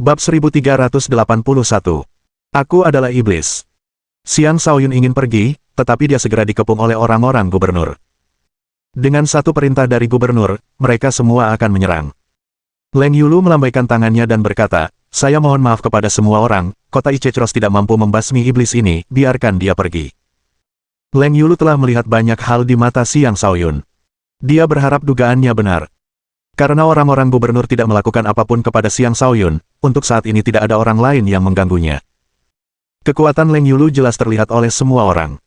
Bab 1381. Aku adalah iblis. Xiang Shaoyun ingin pergi, tetapi dia segera dikepung oleh orang-orang gubernur. Dengan satu perintah dari gubernur, mereka semua akan menyerang. Leng Yulu melambaikan tangannya dan berkata, "Saya mohon maaf kepada semua orang, kota Ichechros tidak mampu membasmi iblis ini, biarkan dia pergi." Leng Yulu telah melihat banyak hal di mata Xiang Shaoyun. Dia berharap dugaannya benar. Karena orang-orang gubernur tidak melakukan apapun kepada Xiang Shaoyun, untuk saat ini tidak ada orang lain yang mengganggunya. Kekuatan Leng Yulu jelas terlihat oleh semua orang.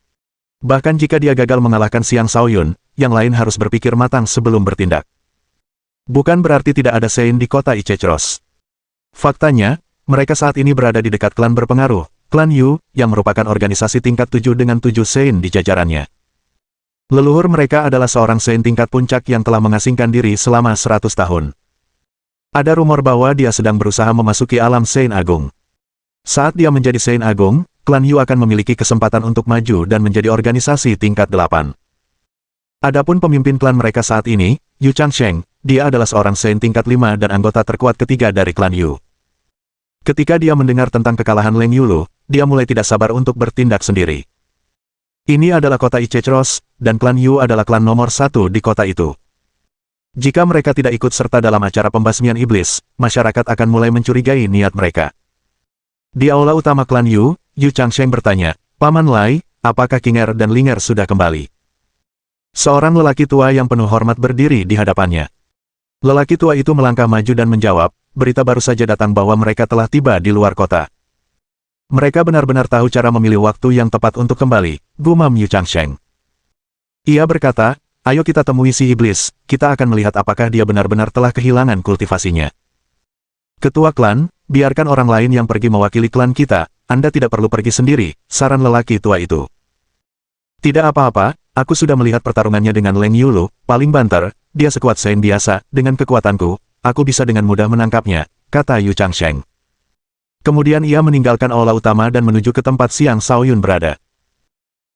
Bahkan jika dia gagal mengalahkan Xiang Shaoyun, yang lain harus berpikir matang sebelum bertindak. Bukan berarti tidak ada Sein di kota Ichechros. Faktanya, mereka saat ini berada di dekat klan berpengaruh, klan Yu, yang merupakan organisasi tingkat 7 dengan 7 Sein di jajarannya. Leluhur mereka adalah seorang Sein tingkat puncak yang telah mengasingkan diri selama 100 tahun. Ada rumor bahwa dia sedang berusaha memasuki alam Sein Agung. Saat dia menjadi Sein Agung, klan Yu akan memiliki kesempatan untuk maju dan menjadi organisasi tingkat 8. Adapun pemimpin klan mereka saat ini, Yu Changsheng, dia adalah seorang Sein tingkat 5 dan anggota terkuat ketiga dari klan Yu. Ketika dia mendengar tentang kekalahan Leng Yulu, dia mulai tidak sabar untuk bertindak sendiri. Ini adalah kota Ichechros, dan klan Yu adalah klan nomor 1 di kota itu. Jika mereka tidak ikut serta dalam acara pembasmian iblis, masyarakat akan mulai mencurigai niat mereka. Di aula utama klan Yu, Yu Changsheng bertanya, "Paman Lai, apakah Kinger dan Linger sudah kembali?" Seorang lelaki tua yang penuh hormat berdiri di hadapannya. Lelaki tua itu melangkah maju dan menjawab, "Berita baru saja datang bahwa mereka telah tiba di luar kota." Mereka benar-benar tahu cara memilih waktu yang tepat untuk kembali, gumam Yu Changsheng. Ia berkata, "Ayo kita temui si iblis, kita akan melihat apakah dia benar-benar telah kehilangan kultivasinya." "Ketua klan, biarkan orang lain yang pergi mewakili klan kita, Anda tidak perlu pergi sendiri," saran lelaki tua itu. "Tidak apa-apa, aku sudah melihat pertarungannya dengan Leng Yulu, paling banter, dia sekuat Sein biasa, dengan kekuatanku, aku bisa dengan mudah menangkapnya," kata Yu Changsheng. Kemudian ia meninggalkan aula utama dan menuju ke tempat Xiang Shaoyun berada.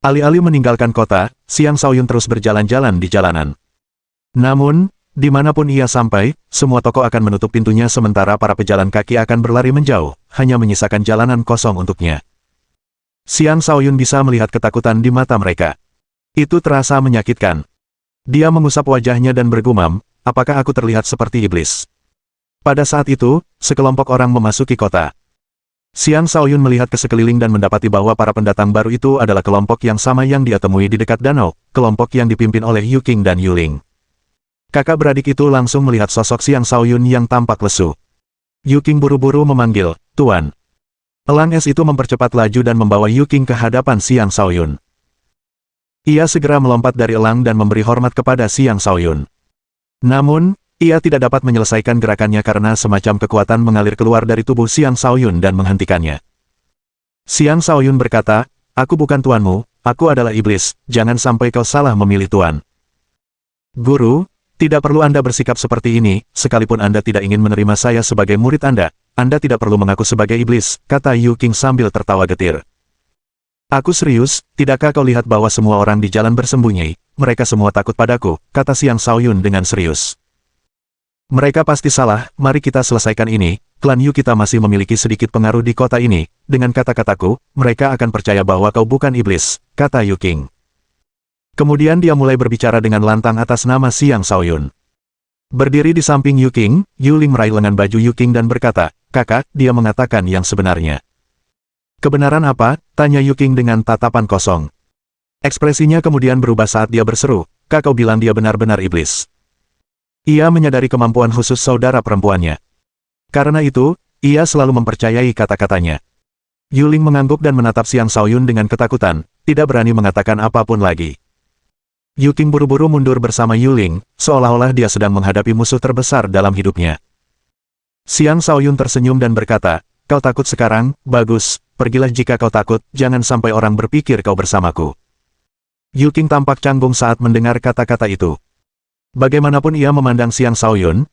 Alih-alih meninggalkan kota, Xiang Shaoyun terus berjalan-jalan di jalanan. Namun, dimanapun ia sampai, semua toko akan menutup pintunya sementara para pejalan kaki akan berlari menjauh, hanya menyisakan jalanan kosong untuknya. Xiang Shaoyun bisa melihat ketakutan di mata mereka. Itu terasa menyakitkan. Dia mengusap wajahnya dan bergumam, "Apakah aku terlihat seperti iblis?" Pada saat itu, sekelompok orang memasuki kota. Xiang Shaoyun melihat ke sekeliling dan mendapati bahwa para pendatang baru itu adalah kelompok yang sama yang dia temui di dekat danau, kelompok yang dipimpin oleh Yu Qing dan Yu Ling. Kakak beradik itu langsung melihat sosok Xiang Shaoyun yang tampak lesu. Yu Qing buru-buru memanggil, "Tuan." Elang es itu mempercepat laju dan membawa Yu Qing ke hadapan Xiang Shaoyun. Ia segera melompat dari elang dan memberi hormat kepada Xiang Shaoyun. Namun, ia tidak dapat menyelesaikan gerakannya karena semacam kekuatan mengalir keluar dari tubuh Xiang Shaoyun dan menghentikannya. Xiang Shaoyun berkata, "Aku bukan tuanmu, aku adalah iblis, jangan sampai kau salah memilih tuan." "Guru, tidak perlu Anda bersikap seperti ini, sekalipun Anda tidak ingin menerima saya sebagai murid Anda tidak perlu mengaku sebagai iblis," kata Yu Qing sambil tertawa getir. "Aku serius, tidakkah kau lihat bahwa semua orang di jalan bersembunyi, mereka semua takut padaku," kata Xiang Shaoyun dengan serius. "Mereka pasti salah, mari kita selesaikan ini, klan Yu kita masih memiliki sedikit pengaruh di kota ini, dengan kata-kataku, mereka akan percaya bahwa kau bukan iblis," kata Yu Qing. Kemudian dia mulai berbicara dengan lantang atas nama Xiang Shaoyun. Berdiri di samping Yu Qing, Yu Ling meraih lengan baju Yu Qing dan berkata, "Kakak, dia mengatakan yang sebenarnya." "Kebenaran apa?" tanya Yu Qing dengan tatapan kosong. Ekspresinya kemudian berubah saat dia berseru, "Kau bilang dia benar-benar iblis." Ia menyadari kemampuan khusus saudara perempuannya. Karena itu, ia selalu mempercayai kata-katanya. Yu Ling mengangguk dan menatap Xiang Shaoyun dengan ketakutan, tidak berani mengatakan apapun lagi. Yu Qing buru-buru mundur bersama Yu Ling, seolah-olah dia sedang menghadapi musuh terbesar dalam hidupnya. Xiang Shaoyun tersenyum dan berkata, "Kau takut sekarang? Bagus, pergilah jika kau takut, jangan sampai orang berpikir kau bersamaku." Yu Qing tampak canggung saat mendengar kata-kata itu. Bagaimanapun ia memandang Xiang Shaoyun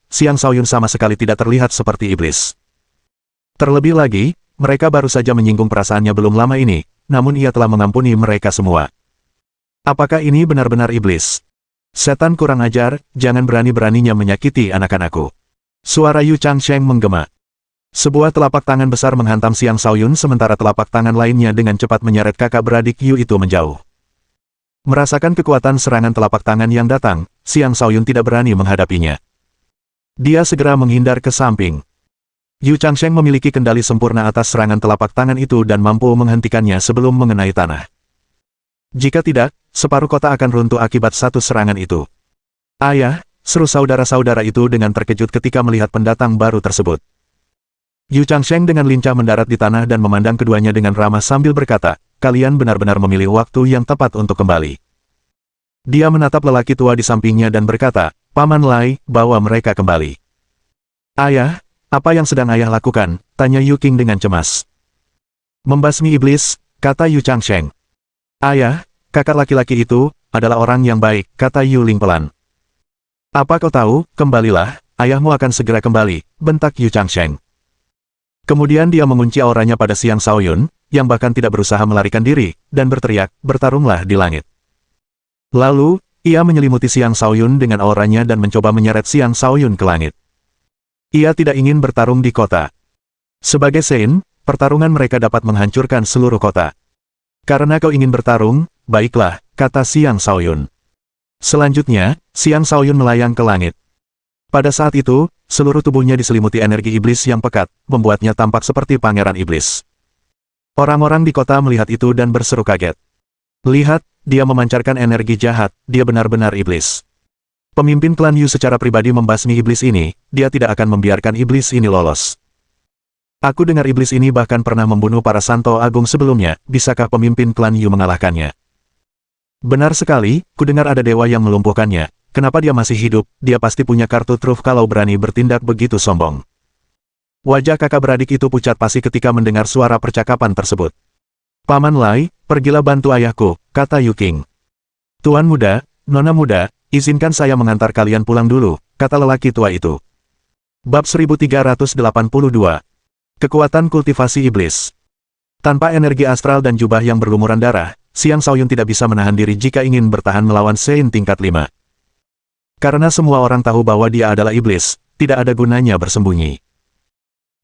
sama sekali tidak terlihat seperti iblis. Terlebih lagi, mereka baru saja menyinggung perasaannya belum lama ini, namun ia telah mengampuni mereka semua. Apakah ini benar-benar iblis? "Setan kurang ajar, jangan berani-beraninya menyakiti anak-anakku." Suara Yu Changsheng menggema. Sebuah telapak tangan besar menghantam Xiang Shaoyun sementara telapak tangan lainnya dengan cepat menyeret kakak beradik Yu itu menjauh. Merasakan kekuatan serangan telapak tangan yang datang, Xiang Shaoyun tidak berani menghadapinya. Dia segera menghindar ke samping. Yu Changsheng memiliki kendali sempurna atas serangan telapak tangan itu dan mampu menghentikannya sebelum mengenai tanah. Jika tidak, separuh kota akan runtuh akibat satu serangan itu. Ayah, seru saudara-saudara itu dengan terkejut ketika melihat pendatang baru tersebut. Yu Changsheng dengan lincah mendarat di tanah dan memandang keduanya dengan ramah sambil berkata, kalian benar-benar memilih waktu yang tepat untuk kembali. Dia menatap lelaki tua di sampingnya dan berkata, Paman Lai, bawa mereka kembali. Ayah, apa yang sedang ayah lakukan? Tanya Yu Qing dengan cemas. Membasmi iblis, kata Yu Changsheng. Ayah, kakak laki-laki itu adalah orang yang baik, kata Yu Ling pelan. Apa kau tahu, kembalilah, ayahmu akan segera kembali, bentak Yu Changsheng. Kemudian dia mengunci auranya pada Xiang Shaoyun, yang bahkan tidak berusaha melarikan diri, dan berteriak, bertarunglah di langit. Lalu, ia menyelimuti Xiang Shaoyun dengan auranya dan mencoba menyeret Xiang Shaoyun ke langit. Ia tidak ingin bertarung di kota. Sebagai Sein, pertarungan mereka dapat menghancurkan seluruh kota. Karena kau ingin bertarung, baiklah, kata Xiang Shaoyun. Selanjutnya, Xiang Shaoyun melayang ke langit. Pada saat itu, seluruh tubuhnya diselimuti energi iblis yang pekat, membuatnya tampak seperti pangeran iblis. Orang-orang di kota melihat itu dan berseru kaget. Lihat, dia memancarkan energi jahat, dia benar-benar iblis. Pemimpin klan Yu secara pribadi membasmi iblis ini, dia tidak akan membiarkan iblis ini lolos. Aku dengar iblis ini bahkan pernah membunuh para santo agung sebelumnya, bisakah pemimpin klan Yu mengalahkannya? Benar sekali, kudengar ada dewa yang melumpuhkannya. Kenapa dia masih hidup? Dia pasti punya kartu truf kalau berani bertindak begitu sombong. Wajah kakak beradik itu pucat pasi ketika mendengar suara percakapan tersebut. Paman Lai, pergilah bantu ayahku, kata Yu Qing. Tuan muda, nona muda, izinkan saya mengantar kalian pulang dulu, kata lelaki tua itu. Bab 1382. Kekuatan kultivasi iblis. Tanpa energi astral dan jubah yang berlumuran darah, Xiang Shaoyun tidak bisa menahan diri jika ingin bertahan melawan Sein tingkat 5. Karena semua orang tahu bahwa dia adalah iblis, tidak ada gunanya bersembunyi.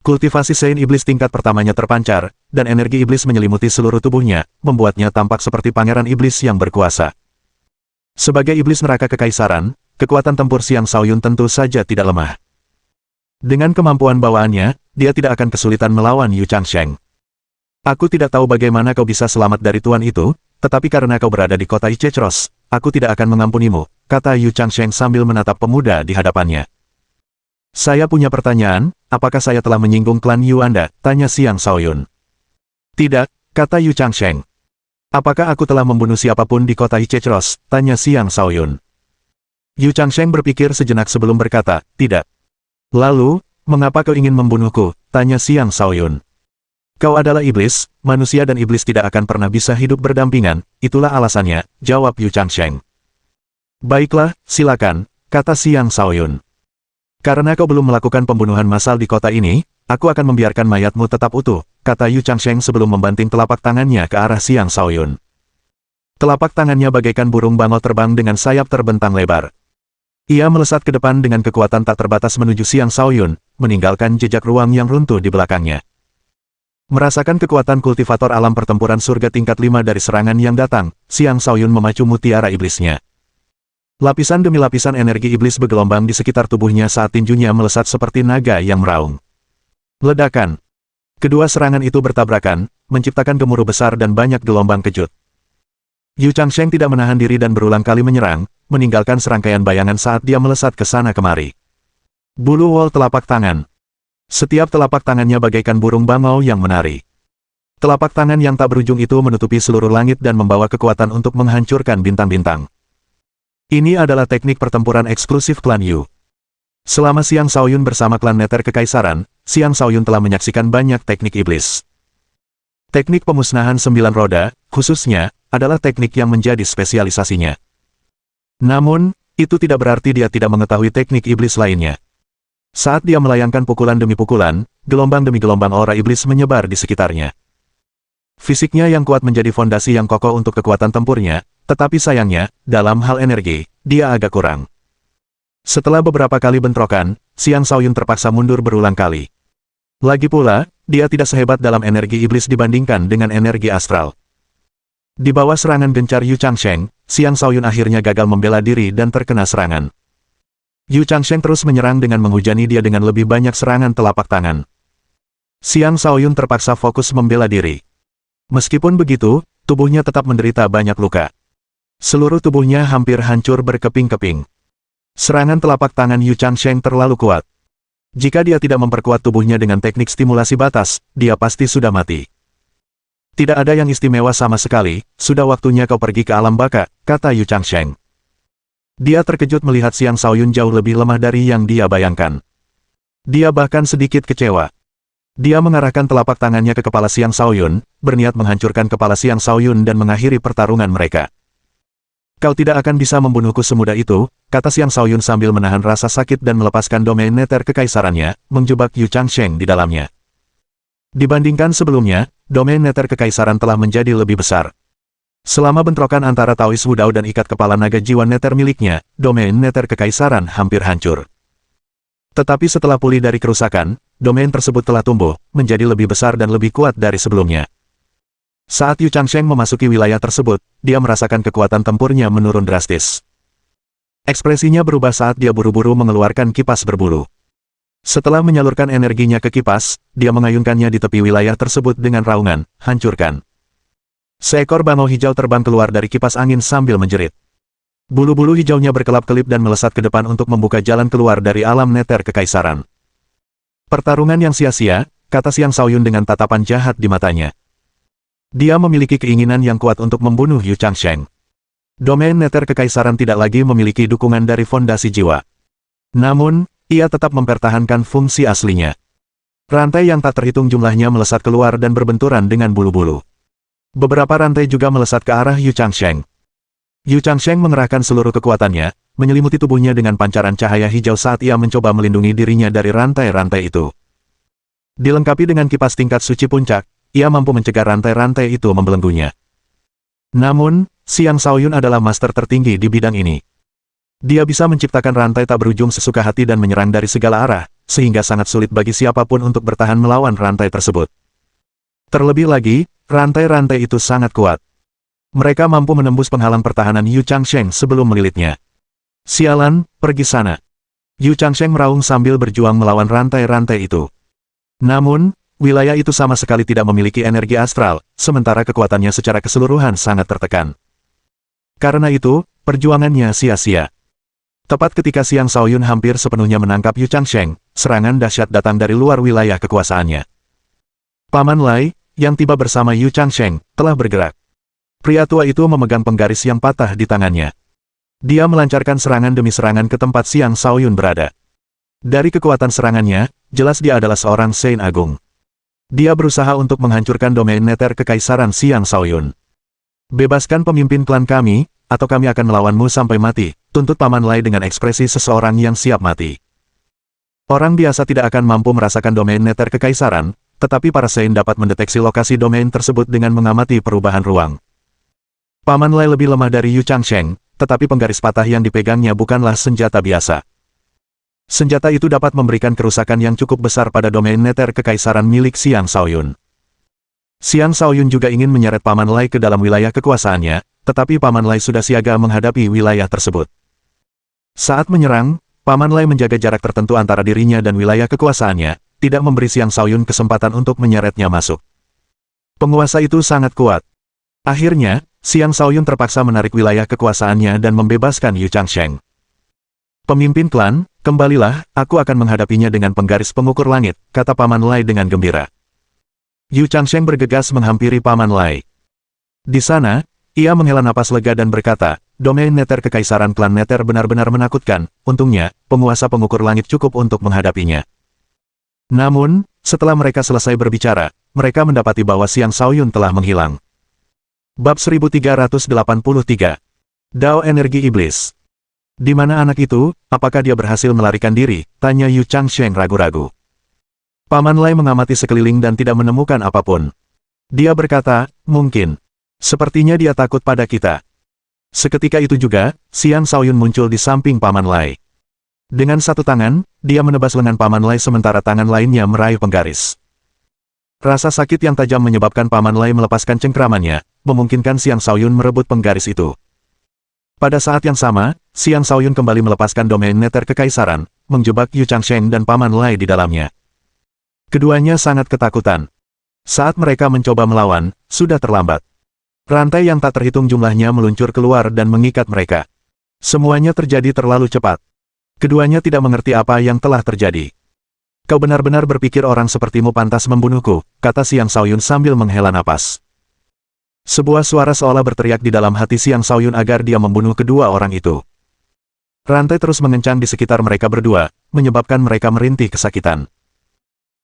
Kultivasi Sein iblis tingkat pertamanya terpancar, dan energi iblis menyelimuti seluruh tubuhnya, membuatnya tampak seperti pangeran iblis yang berkuasa. Sebagai iblis neraka kekaisaran, kekuatan tempur Xiang Shaoyun tentu saja tidak lemah. Dengan kemampuan bawaannya, dia tidak akan kesulitan melawan Yu Changsheng. Aku tidak tahu bagaimana kau bisa selamat dari tuan itu, tetapi karena kau berada di kota Ichechros, aku tidak akan mengampunimu, kata Yu Changsheng sambil menatap pemuda di hadapannya. Saya punya pertanyaan, apakah saya telah menyinggung klan Yu Anda? Tanya Xiang Shaoyun. Tidak, kata Yu Changsheng. Apakah aku telah membunuh siapapun di kota Ichechros? Tanya Xiang Shaoyun. Yu Changsheng berpikir sejenak sebelum berkata, tidak. Lalu, mengapa kau ingin membunuhku? Tanya Xiang Shaoyun. Kau adalah iblis, manusia dan iblis tidak akan pernah bisa hidup berdampingan, itulah alasannya, jawab Yu Changsheng. Baiklah, silakan, kata Xiang Shaoyun. Karena kau belum melakukan pembunuhan massal di kota ini, aku akan membiarkan mayatmu tetap utuh, kata Yu Changsheng sebelum membanting telapak tangannya ke arah Xiang Shaoyun. Telapak tangannya bagaikan burung bangau terbang dengan sayap terbentang lebar. Ia melesat ke depan dengan kekuatan tak terbatas menuju Xiang Shaoyun, meninggalkan jejak ruang yang runtuh di belakangnya. Merasakan kekuatan kultivator alam pertempuran surga tingkat 5 dari serangan yang datang, Xiang Shaoyun memacu mutiara iblisnya. Lapisan demi lapisan energi iblis bergelombang di sekitar tubuhnya saat tinjunya melesat seperti naga yang meraung. Ledakan. Kedua serangan itu bertabrakan, menciptakan gemuruh besar dan banyak gelombang kejut. Yu Changsheng tidak menahan diri dan berulang kali menyerang, meninggalkan serangkaian bayangan saat dia melesat ke sana kemari. Bulu wol telapak tangan. Setiap telapak tangannya bagaikan burung bangau yang menari. Telapak tangan yang tak berujung itu menutupi seluruh langit dan membawa kekuatan untuk menghancurkan bintang-bintang. Ini adalah teknik pertempuran eksklusif klan Yu. Selama Xiang Shaoyun bersama klan Nether Kekaisaran, Xiang Shaoyun telah menyaksikan banyak teknik iblis. Teknik pemusnahan 9 roda, khususnya, adalah teknik yang menjadi spesialisasinya. Namun, itu tidak berarti dia tidak mengetahui teknik iblis lainnya. Saat dia melayangkan pukulan demi pukulan, gelombang demi gelombang aura iblis menyebar di sekitarnya. Fisiknya yang kuat menjadi fondasi yang kokoh untuk kekuatan tempurnya, tetapi sayangnya, dalam hal energi, dia agak kurang. Setelah beberapa kali bentrokan, Xiang Shaoyun terpaksa mundur berulang kali. Lagi pula, dia tidak sehebat dalam energi iblis dibandingkan dengan energi astral. Di bawah serangan gencar Yu Changsheng, Xiang Shaoyun akhirnya gagal membela diri dan terkena serangan. Yu Changsheng terus menyerang dengan menghujani dia dengan lebih banyak serangan telapak tangan. Xiang Shaoyun terpaksa fokus membela diri. Meskipun begitu, tubuhnya tetap menderita banyak luka. Seluruh tubuhnya hampir hancur berkeping-keping. Serangan telapak tangan Yu Changsheng terlalu kuat. Jika dia tidak memperkuat tubuhnya dengan teknik stimulasi batas, dia pasti sudah mati. Tidak ada yang istimewa sama sekali, sudah waktunya kau pergi ke alam baka, kata Yu Changsheng. Dia terkejut melihat Xiang Shaoyun jauh lebih lemah dari yang dia bayangkan. Dia bahkan sedikit kecewa. Dia mengarahkan telapak tangannya ke kepala Xiang Shaoyun, berniat menghancurkan kepala Xiang Shaoyun dan mengakhiri pertarungan mereka. Kau tidak akan bisa membunuhku semudah itu, kata Xiang Shaoyun sambil menahan rasa sakit dan melepaskan domain neter kekaisarannya, menjebak Yu Changsheng di dalamnya. Dibandingkan sebelumnya, domain neter kekaisaran telah menjadi lebih besar. Selama bentrokan antara Taois Wudao dan ikat kepala naga jiwa neter miliknya, domain neter kekaisaran hampir hancur. Tetapi setelah pulih dari kerusakan, domain tersebut telah tumbuh, menjadi lebih besar dan lebih kuat dari sebelumnya. Saat Yu Changsheng memasuki wilayah tersebut, dia merasakan kekuatan tempurnya menurun drastis. Ekspresinya berubah saat dia buru-buru mengeluarkan kipas berbulu. Setelah menyalurkan energinya ke kipas, dia mengayunkannya di tepi wilayah tersebut dengan raungan, hancurkan. Seekor bangau hijau terbang keluar dari kipas angin sambil menjerit. Bulu-bulu hijaunya berkelap-kelip dan melesat ke depan untuk membuka jalan keluar dari alam neter kekaisaran. Pertarungan yang sia-sia, kata Xiang Shaoyun dengan tatapan jahat di matanya. Dia memiliki keinginan yang kuat untuk membunuh Yu Changsheng. Domain neter kekaisaran tidak lagi memiliki dukungan dari fondasi jiwa. Namun, ia tetap mempertahankan fungsi aslinya. Rantai yang tak terhitung jumlahnya melesat keluar dan berbenturan dengan bulu-bulu. Beberapa rantai juga melesat ke arah Yu Changsheng. Yu Changsheng mengerahkan seluruh kekuatannya, menyelimuti tubuhnya dengan pancaran cahaya hijau saat ia mencoba melindungi dirinya dari rantai-rantai itu. Dilengkapi dengan kipas tingkat suci puncak, ia mampu mencegah rantai-rantai itu membelenggunya. Namun, Xiang Shaoyun adalah master tertinggi di bidang ini. Dia bisa menciptakan rantai tak berujung sesuka hati dan menyerang dari segala arah, sehingga sangat sulit bagi siapapun untuk bertahan melawan rantai tersebut. Terlebih lagi, rantai-rantai itu sangat kuat. Mereka mampu menembus penghalang pertahanan Yu Changsheng sebelum melilitnya. Sialan, pergi sana. Yu Changsheng meraung sambil berjuang melawan rantai-rantai itu. Namun, wilayah itu sama sekali tidak memiliki energi astral, sementara kekuatannya secara keseluruhan sangat tertekan. Karena itu, perjuangannya sia-sia. Tepat ketika Xiang Shaoyun hampir sepenuhnya menangkap Yu Changsheng, serangan dahsyat datang dari luar wilayah kekuasaannya. Paman Lai, yang tiba bersama Yu Changsheng, telah bergerak. Pria tua itu memegang penggaris yang patah di tangannya. Dia melancarkan serangan demi serangan ke tempat Xiang Shaoyun berada. Dari kekuatan serangannya, jelas dia adalah seorang Saint Agung. Dia berusaha untuk menghancurkan domain neter kekaisaran Xiang Shaoyun. Bebaskan pemimpin klan kami, atau kami akan melawanmu sampai mati, tuntut Paman Lai dengan ekspresi seseorang yang siap mati. Orang biasa tidak akan mampu merasakan domain neter kekaisaran, tetapi para Saint dapat mendeteksi lokasi domain tersebut dengan mengamati perubahan ruang. Paman Lai lebih lemah dari Yu Changsheng, tetapi penggaris patah yang dipegangnya bukanlah senjata biasa. Senjata itu dapat memberikan kerusakan yang cukup besar pada domain neter kekaisaran milik Xiang Shaoyun. Xiang Shaoyun juga ingin menyeret Paman Lai ke dalam wilayah kekuasaannya, tetapi Paman Lai sudah siaga menghadapi wilayah tersebut. Saat menyerang, Paman Lai menjaga jarak tertentu antara dirinya dan wilayah kekuasaannya, tidak memberi Xiang Shaoyun kesempatan untuk menyeretnya masuk. Penguasa itu sangat kuat. Akhirnya, Xiang Shaoyun terpaksa menarik wilayah kekuasaannya dan membebaskan Yu Changsheng. Pemimpin klan, kembalilah, aku akan menghadapinya dengan penggaris pengukur langit, kata Paman Lai dengan gembira. Yu Changsheng bergegas menghampiri Paman Lai. Di sana, ia menghela napas lega dan berkata, domain neter kekaisaran klan neter benar-benar menakutkan, untungnya, penguasa pengukur langit cukup untuk menghadapinya. Namun, setelah mereka selesai berbicara, mereka mendapati bahwa Xiang Shaoyun telah menghilang. Bab 1383. Dao Energi Iblis. Di mana anak itu, apakah dia berhasil melarikan diri? Tanya Yu Changsheng ragu-ragu. Paman Lai mengamati sekeliling dan tidak menemukan apapun. Dia berkata, mungkin. Sepertinya dia takut pada kita. Seketika itu juga, Xiang Shaoyun muncul di samping Paman Lai. Dengan satu tangan, dia menebas lengan Paman Lai sementara tangan lainnya meraih penggaris. Rasa sakit yang tajam menyebabkan Paman Lai melepaskan cengkramannya, memungkinkan Xiang Shaoyun merebut penggaris itu. Pada saat yang sama, Xiang Shaoyun kembali melepaskan domain neter kekaisaran, menjebak Yu Changsheng dan Paman Lai di dalamnya. Keduanya sangat ketakutan. Saat mereka mencoba melawan, sudah terlambat. Rantai yang tak terhitung jumlahnya meluncur keluar dan mengikat mereka. Semuanya terjadi terlalu cepat. Keduanya tidak mengerti apa yang telah terjadi. Kau benar-benar berpikir orang sepertimu pantas membunuhku, kata Xiang Shaoyun sambil menghela napas. Sebuah suara seolah berteriak di dalam hati Xiang Shaoyun agar dia membunuh kedua orang itu. Rantai terus mengencang di sekitar mereka berdua, menyebabkan mereka merintih kesakitan.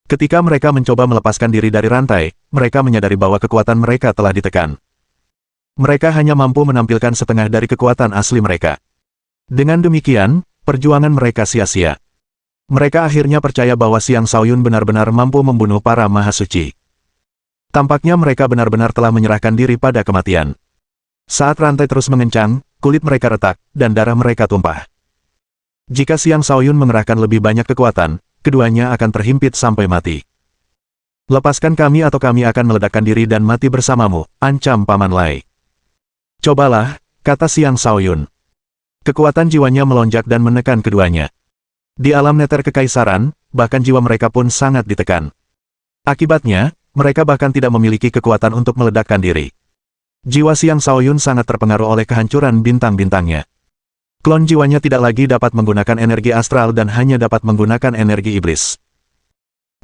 Ketika mereka mencoba melepaskan diri dari rantai, mereka menyadari bahwa kekuatan mereka telah ditekan. Mereka hanya mampu menampilkan setengah dari kekuatan asli mereka. Dengan demikian, perjuangan mereka sia-sia. Mereka akhirnya percaya bahwa Xiang Shaoyun benar-benar mampu membunuh para mahasuci. Tampaknya mereka benar-benar telah menyerahkan diri pada kematian. Saat rantai terus mengencang, kulit mereka retak, dan darah mereka tumpah. Jika Xiang Shaoyun mengerahkan lebih banyak kekuatan, keduanya akan terhimpit sampai mati. Lepaskan kami atau kami akan meledakkan diri dan mati bersamamu, ancam Paman Lai. Cobalah, kata Xiang Shaoyun. Kekuatan jiwanya melonjak dan menekan keduanya. Di alam neter kekaisaran, bahkan jiwa mereka pun sangat ditekan. Akibatnya, mereka bahkan tidak memiliki kekuatan untuk meledakkan diri. Jiwa Xiang Shaoyun sangat terpengaruh oleh kehancuran bintang-bintangnya. Klon jiwanya tidak lagi dapat menggunakan energi astral dan hanya dapat menggunakan energi iblis.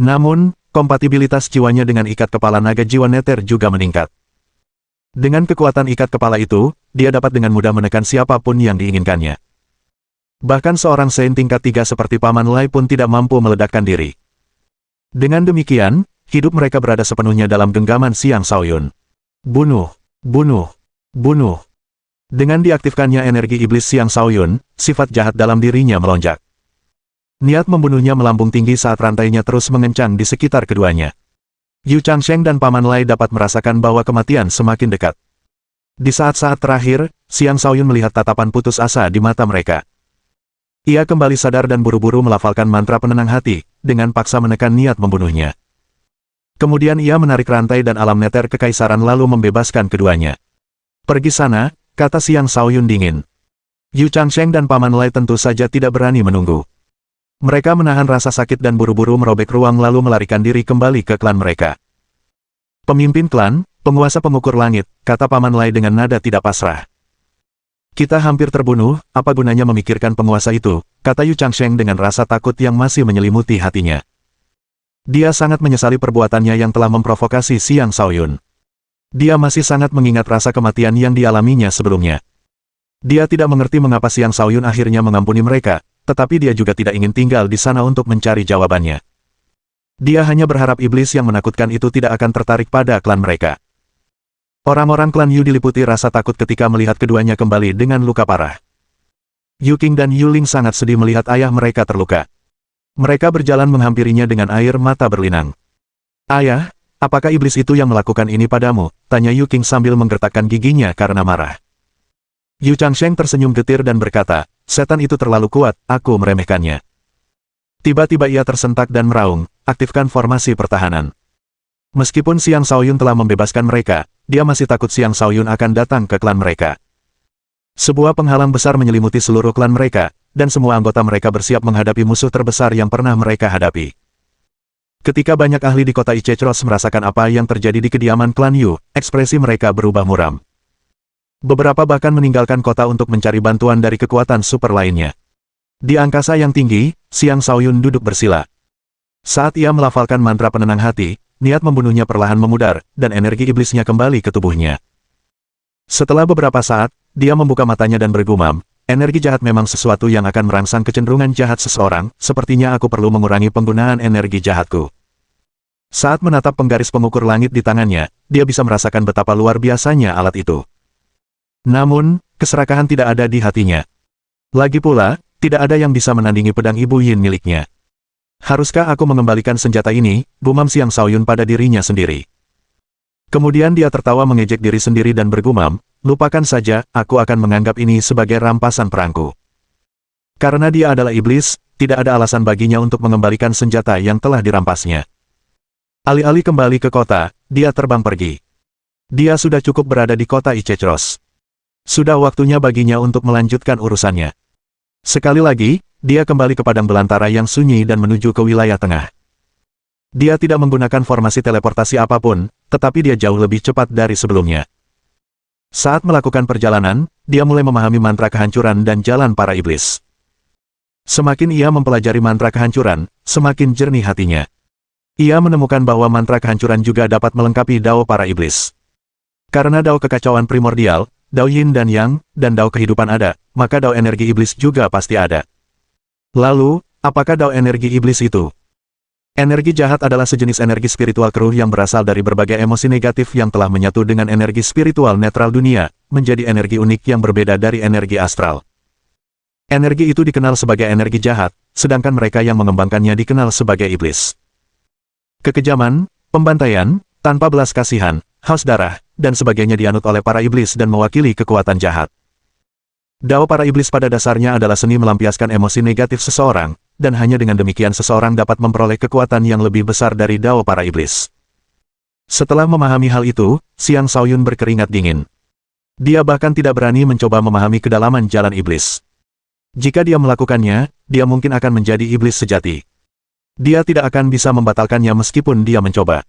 Namun, kompatibilitas jiwanya dengan ikat kepala naga jiwa neter juga meningkat. Dengan kekuatan ikat kepala itu, dia dapat dengan mudah menekan siapapun yang diinginkannya. Bahkan seorang Saint tingkat 3 seperti Paman Lai pun tidak mampu meledakkan diri. Dengan demikian, hidup mereka berada sepenuhnya dalam genggaman Xiang Shaoyun. Bunuh, bunuh, bunuh. Dengan diaktifkannya energi iblis Xiang Shaoyun, sifat jahat dalam dirinya melonjak. Niat membunuhnya melambung tinggi saat rantainya terus mengencang di sekitar keduanya. Yu Changsheng dan Paman Lai dapat merasakan bahwa kematian semakin dekat. Di saat-saat terakhir, Xiang Shaoyun melihat tatapan putus asa di mata mereka. Ia kembali sadar dan buru-buru melafalkan mantra penenang hati, dengan paksa menekan niat membunuhnya. Kemudian ia menarik rantai dan alam neter kekaisaran lalu membebaskan keduanya. Pergi sana, kata Xiang Shaoyun dingin. Yu Changsheng dan Paman Lai tentu saja tidak berani menunggu. Mereka menahan rasa sakit dan buru-buru merobek ruang lalu melarikan diri kembali ke klan mereka. Pemimpin klan, penguasa pengukur langit, kata Paman Lai dengan nada tidak pasrah. Kita hampir terbunuh, apa gunanya memikirkan penguasa itu, kata Yu Changsheng dengan rasa takut yang masih menyelimuti hatinya. Dia sangat menyesali perbuatannya yang telah memprovokasi Xiang Shaoyun. Dia masih sangat mengingat rasa kematian yang dialaminya sebelumnya. Dia tidak mengerti mengapa Xiang Shaoyun akhirnya mengampuni mereka, tetapi dia juga tidak ingin tinggal di sana untuk mencari jawabannya. Dia hanya berharap iblis yang menakutkan itu tidak akan tertarik pada klan mereka. Orang-orang klan Yu diliputi rasa takut ketika melihat keduanya kembali dengan luka parah. Yu Qing dan Yu Ling sangat sedih melihat ayah mereka terluka. Mereka berjalan menghampirinya dengan air mata berlinang. Ayah, apakah iblis itu yang melakukan ini padamu? Tanya Yu Qing sambil menggertakkan giginya karena marah. Yu Changsheng tersenyum getir dan berkata, setan itu terlalu kuat, aku meremehkannya. Tiba-tiba ia tersentak dan meraung, aktifkan formasi pertahanan. Meskipun Xiang Shaoyun telah membebaskan mereka, dia masih takut Xiang Shaoyun akan datang ke klan mereka. Sebuah penghalang besar menyelimuti seluruh klan mereka, dan semua anggota mereka bersiap menghadapi musuh terbesar yang pernah mereka hadapi. Ketika banyak ahli di kota Ichechros merasakan apa yang terjadi di kediaman klan Yu, ekspresi mereka berubah muram. Beberapa bahkan meninggalkan kota untuk mencari bantuan dari kekuatan super lainnya. Di angkasa yang tinggi, Xiang Shaoyun duduk bersila. Saat ia melafalkan mantra penenang hati, niat membunuhnya perlahan memudar, dan energi iblisnya kembali ke tubuhnya. Setelah beberapa saat, dia membuka matanya dan bergumam, energi jahat memang sesuatu yang akan merangsang kecenderungan jahat seseorang, sepertinya aku perlu mengurangi penggunaan energi jahatku. Saat menatap penggaris pengukur langit di tangannya, dia bisa merasakan betapa luar biasanya alat itu. Namun, keserakahan tidak ada di hatinya. Lagi pula, tidak ada yang bisa menandingi pedang Ibu Yin miliknya. Haruskah aku mengembalikan senjata ini, gumam Xiang Shaoyun pada dirinya sendiri. Kemudian dia tertawa mengejek diri sendiri dan bergumam, lupakan saja, aku akan menganggap ini sebagai rampasan perangku. Karena dia adalah iblis, tidak ada alasan baginya untuk mengembalikan senjata yang telah dirampasnya. Alih-alih kembali ke kota, dia terbang pergi. Dia sudah cukup berada di kota Ichechros. Sudah waktunya baginya untuk melanjutkan urusannya. Sekali lagi, dia kembali ke padang belantara yang sunyi dan menuju ke wilayah tengah. Dia tidak menggunakan formasi teleportasi apapun, tetapi dia jauh lebih cepat dari sebelumnya. Saat melakukan perjalanan, dia mulai memahami mantra kehancuran dan jalan para iblis. Semakin ia mempelajari mantra kehancuran, semakin jernih hatinya. Ia menemukan bahwa mantra kehancuran juga dapat melengkapi dao para iblis. Karena dao kekacauan primordial, dao yin dan yang, dan dao kehidupan ada, maka dao energi iblis juga pasti ada. Lalu, apakah dao energi iblis itu? Energi jahat adalah sejenis energi spiritual keruh yang berasal dari berbagai emosi negatif yang telah menyatu dengan energi spiritual netral dunia, menjadi energi unik yang berbeda dari energi astral. Energi itu dikenal sebagai energi jahat, sedangkan mereka yang mengembangkannya dikenal sebagai iblis. Kekejaman, pembantaian, tanpa belas kasihan, haus darah, dan sebagainya dianut oleh para iblis dan mewakili kekuatan jahat. Dao para iblis pada dasarnya adalah seni melampiaskan emosi negatif seseorang, dan hanya dengan demikian seseorang dapat memperoleh kekuatan yang lebih besar dari dao para iblis. Setelah memahami hal itu, Xiang Shaoyun berkeringat dingin. Dia bahkan tidak berani mencoba memahami kedalaman jalan iblis. Jika dia melakukannya, dia mungkin akan menjadi iblis sejati. Dia tidak akan bisa membatalkannya meskipun dia mencoba.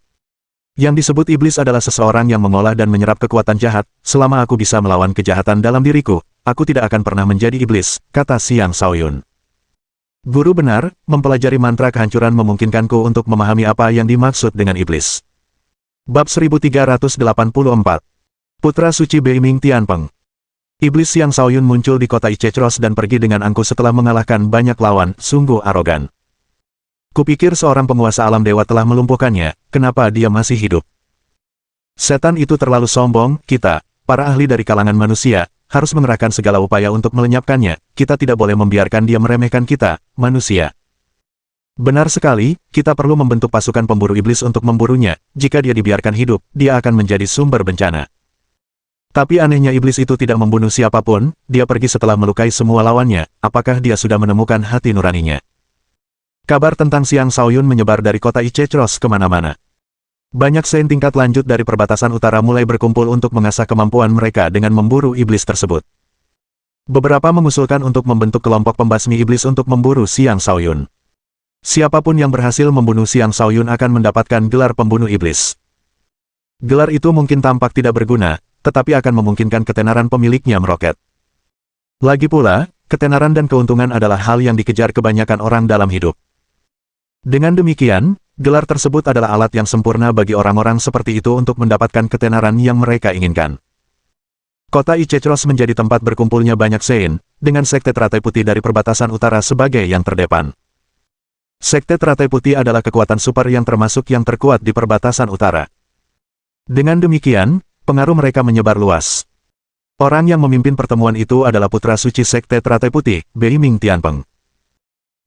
Yang disebut iblis adalah seseorang yang mengolah dan menyerap kekuatan jahat. Selama aku bisa melawan kejahatan dalam diriku, aku tidak akan pernah menjadi iblis, kata Xiang Shaoyun. Guru benar, mempelajari mantra kehancuran memungkinkanku untuk memahami apa yang dimaksud dengan iblis. Bab 1384. Putra Suci Beiming Tianpeng. Iblis Xiang Shaoyun muncul di kota Ichechros dan pergi dengan angkuh setelah mengalahkan banyak lawan, sungguh arogan. Kupikir seorang penguasa alam dewa telah melumpuhkannya, kenapa dia masih hidup? Setan itu terlalu sombong, kita, para ahli dari kalangan manusia, harus mengerahkan segala upaya untuk melenyapkannya, kita tidak boleh membiarkan dia meremehkan kita, manusia. Benar sekali, kita perlu membentuk pasukan pemburu iblis untuk memburunya, jika dia dibiarkan hidup, dia akan menjadi sumber bencana. Tapi anehnya iblis itu tidak membunuh siapapun, dia pergi setelah melukai semua lawannya, apakah dia sudah menemukan hati nuraninya? Kabar tentang Xiang Shaoyun menyebar dari kota Ichechros kemana-mana. Banyak Saint tingkat lanjut dari perbatasan utara mulai berkumpul untuk mengasah kemampuan mereka dengan memburu iblis tersebut. Beberapa mengusulkan untuk membentuk kelompok pembasmi iblis untuk memburu Xiang Shaoyun. Siapapun yang berhasil membunuh Xiang Shaoyun akan mendapatkan gelar pembunuh iblis. Gelar itu mungkin tampak tidak berguna, tetapi akan memungkinkan ketenaran pemiliknya meroket. Lagi pula, ketenaran dan keuntungan adalah hal yang dikejar kebanyakan orang dalam hidup. Dengan demikian, gelar tersebut adalah alat yang sempurna bagi orang-orang seperti itu untuk mendapatkan ketenaran yang mereka inginkan. Kota Ichechros menjadi tempat berkumpulnya banyak Sein, dengan Sekte Teratai Putih dari perbatasan utara sebagai yang terdepan. Sekte Teratai Putih adalah kekuatan super yang termasuk yang terkuat di perbatasan utara. Dengan demikian, pengaruh mereka menyebar luas. Orang yang memimpin pertemuan itu adalah putra suci Sekte Teratai Putih, Beiming Tianpeng.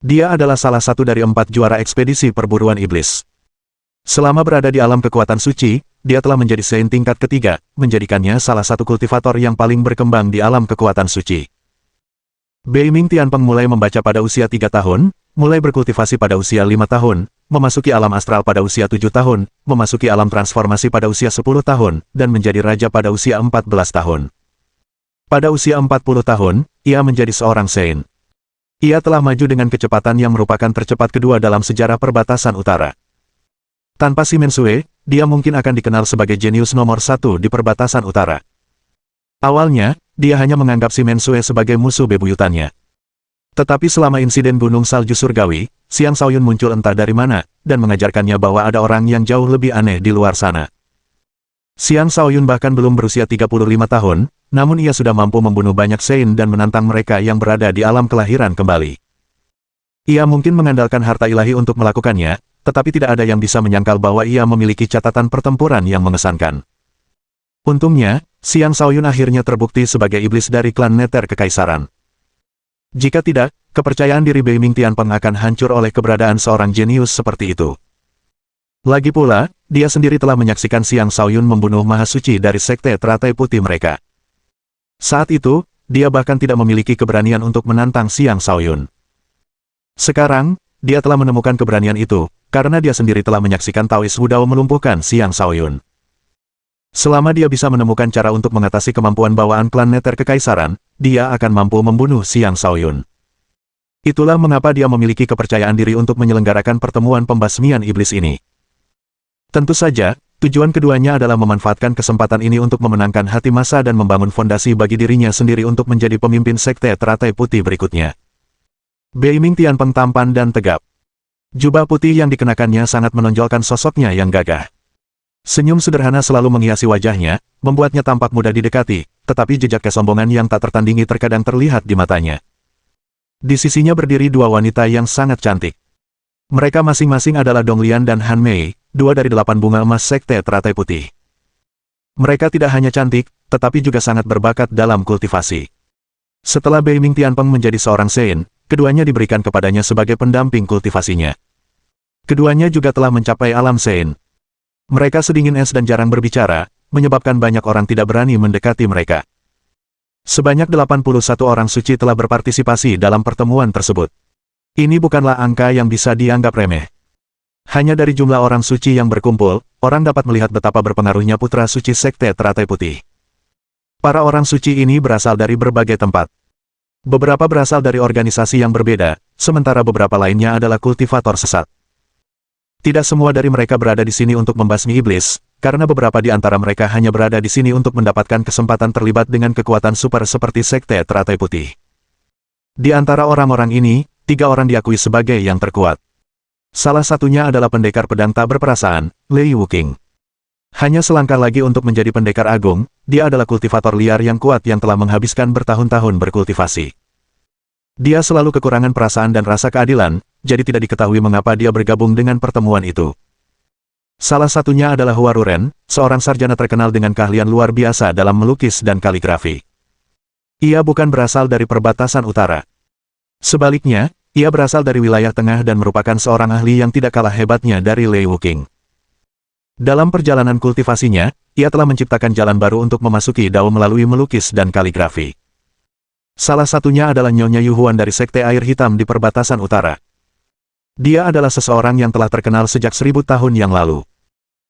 Dia adalah salah satu dari 4 juara ekspedisi perburuan iblis. Selama berada di alam kekuatan suci, dia telah menjadi Saint tingkat ketiga, menjadikannya salah satu kultivator yang paling berkembang di alam kekuatan suci. Beiming Tianpeng mulai membaca pada usia 3 tahun, mulai berkultivasi pada usia 5 tahun, memasuki alam astral pada usia 7 tahun, memasuki alam transformasi pada usia 10 tahun, dan menjadi raja pada usia 14 tahun. Pada usia 40 tahun, ia menjadi seorang Saint. Ia telah maju dengan kecepatan yang merupakan tercepat kedua dalam sejarah perbatasan utara. Tanpa si Mensue, dia mungkin akan dikenal sebagai jenius nomor 1 di perbatasan utara. Awalnya, dia hanya menganggap si Mensue sebagai musuh bebuyutannya. Tetapi selama insiden Gunung Salju Surgawi, Xiang Shaoyun muncul entah dari mana, dan mengajarkannya bahwa ada orang yang jauh lebih aneh di luar sana. Xiang Shaoyun bahkan belum berusia 35 tahun, namun ia sudah mampu membunuh banyak Saint dan menantang mereka yang berada di alam kelahiran kembali. Ia mungkin mengandalkan harta ilahi untuk melakukannya, tetapi tidak ada yang bisa menyangkal bahwa ia memiliki catatan pertempuran yang mengesankan. Untungnya, Xiang Shaoyun akhirnya terbukti sebagai iblis dari klan Neter Kekaisaran. Jika tidak, kepercayaan diri Beiming Tianpeng akan hancur oleh keberadaan seorang jenius seperti itu. Lagi pula, dia sendiri telah menyaksikan Xiang Shaoyun membunuh Mahasuci dari Sekte Teratai Putih mereka. Saat itu, dia bahkan tidak memiliki keberanian untuk menantang Xiang Shaoyun. Sekarang, dia telah menemukan keberanian itu, karena dia sendiri telah menyaksikan Taoist Wudao melumpuhkan Xiang Shaoyun. Selama dia bisa menemukan cara untuk mengatasi kemampuan bawaan klan Nether Kekaisaran, dia akan mampu membunuh Xiang Shaoyun. Itulah mengapa dia memiliki kepercayaan diri untuk menyelenggarakan pertemuan pembasmian iblis ini. Tentu saja, tujuan keduanya adalah memanfaatkan kesempatan ini untuk memenangkan hati massa dan membangun fondasi bagi dirinya sendiri untuk menjadi pemimpin sekte teratai putih berikutnya. Beiming Tianpeng tampan dan tegap. Jubah putih yang dikenakannya sangat menonjolkan sosoknya yang gagah. Senyum sederhana selalu menghiasi wajahnya, membuatnya tampak mudah didekati, tetapi jejak kesombongan yang tak tertandingi terkadang terlihat di matanya. Di sisinya berdiri dua wanita yang sangat cantik. Mereka masing-masing adalah Dong Lian dan Han Mei, dua dari 8 bunga emas sekte teratai putih. Mereka tidak hanya cantik, tetapi juga sangat berbakat dalam kultivasi. Setelah Beiming Tianpeng menjadi seorang Sein, keduanya diberikan kepadanya sebagai pendamping kultivasinya. Keduanya juga telah mencapai alam Sein. Mereka sedingin es dan jarang berbicara, menyebabkan banyak orang tidak berani mendekati mereka. Sebanyak 81 orang suci telah berpartisipasi dalam pertemuan tersebut. Ini bukanlah angka yang bisa dianggap remeh. Hanya dari jumlah orang suci yang berkumpul, orang dapat melihat betapa berpengaruhnya putra suci sekte teratai putih. Para orang suci ini berasal dari berbagai tempat. Beberapa berasal dari organisasi yang berbeda, sementara beberapa lainnya adalah kultivator sesat. Tidak semua dari mereka berada di sini untuk membasmi iblis, karena beberapa di antara mereka hanya berada di sini untuk mendapatkan kesempatan terlibat dengan kekuatan super seperti sekte teratai putih. Di antara orang-orang ini, 3 orang diakui sebagai yang terkuat. Salah satunya adalah pendekar pedang tak berperasaan, Lei Wuqing. Hanya selangkah lagi untuk menjadi pendekar agung, dia adalah kultivator liar yang kuat yang telah menghabiskan bertahun-tahun berkultivasi. Dia selalu kekurangan perasaan dan rasa keadilan, jadi tidak diketahui mengapa dia bergabung dengan pertemuan itu. Salah satunya adalah Hua Ruren, seorang sarjana terkenal dengan keahlian luar biasa dalam melukis dan kaligrafi. Ia bukan berasal dari perbatasan utara. Sebaliknya, ia berasal dari wilayah tengah dan merupakan seorang ahli yang tidak kalah hebatnya dari Lei Wuqing. Dalam perjalanan kultivasinya, ia telah menciptakan jalan baru untuk memasuki Dao melalui melukis dan kaligrafi. Salah satunya adalah Nyonya Yu Huan dari Sekte Air Hitam di perbatasan utara. Dia adalah seseorang yang telah terkenal sejak 1000 tahun yang lalu.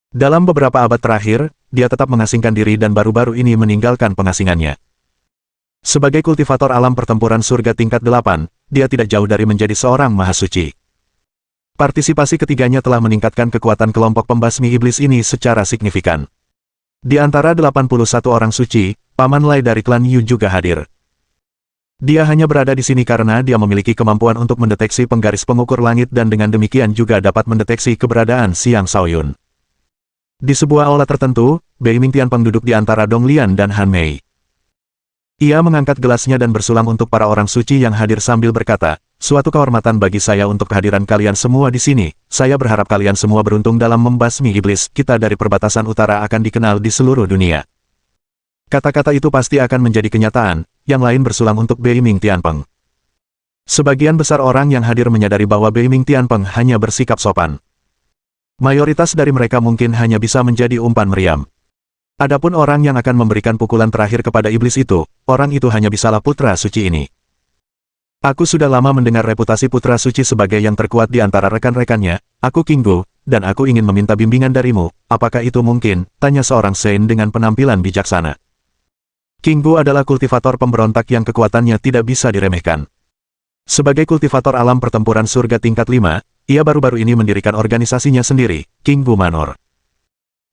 Dalam beberapa abad terakhir, dia tetap mengasingkan diri dan baru-baru ini meninggalkan pengasingannya. Sebagai kultivator alam pertempuran surga tingkat 8, dia tidak jauh dari menjadi seorang mahasuci. Partisipasi ketiganya telah meningkatkan kekuatan kelompok pembasmi iblis ini secara signifikan. Di antara 81 orang suci, Paman Lai dari klan Yu juga hadir. Dia hanya berada di sini karena dia memiliki kemampuan untuk mendeteksi penggaris pengukur langit dan dengan demikian juga dapat mendeteksi keberadaan Xiang Shaoyun. Di sebuah aula tertentu, Beiming Tianpeng duduk di antara Dong Lian dan Han Mei. Ia mengangkat gelasnya dan bersulang untuk para orang suci yang hadir sambil berkata, "Suatu kehormatan bagi saya untuk kehadiran kalian semua di sini. Saya berharap kalian semua beruntung dalam membasmi iblis. Kita dari perbatasan utara akan dikenal di seluruh dunia." Kata-kata itu pasti akan menjadi kenyataan. Yang lain bersulang untuk Beiming Tianpeng. Sebagian besar orang yang hadir menyadari bahwa Beiming Tianpeng hanya bersikap sopan. Mayoritas dari mereka mungkin hanya bisa menjadi umpan meriam. Adapun orang yang akan memberikan pukulan terakhir kepada iblis itu, orang itu hanya bisalah putra suci ini. Aku sudah lama mendengar reputasi putra suci sebagai yang terkuat di antara rekan-rekannya, aku King Gu, dan aku ingin meminta bimbingan darimu, apakah itu mungkin? Tanya seorang Sein dengan penampilan bijaksana. King Gu adalah kultivator pemberontak yang kekuatannya tidak bisa diremehkan. Sebagai kultivator alam pertempuran surga tingkat 5, ia baru-baru ini mendirikan organisasinya sendiri, King Gu Manor.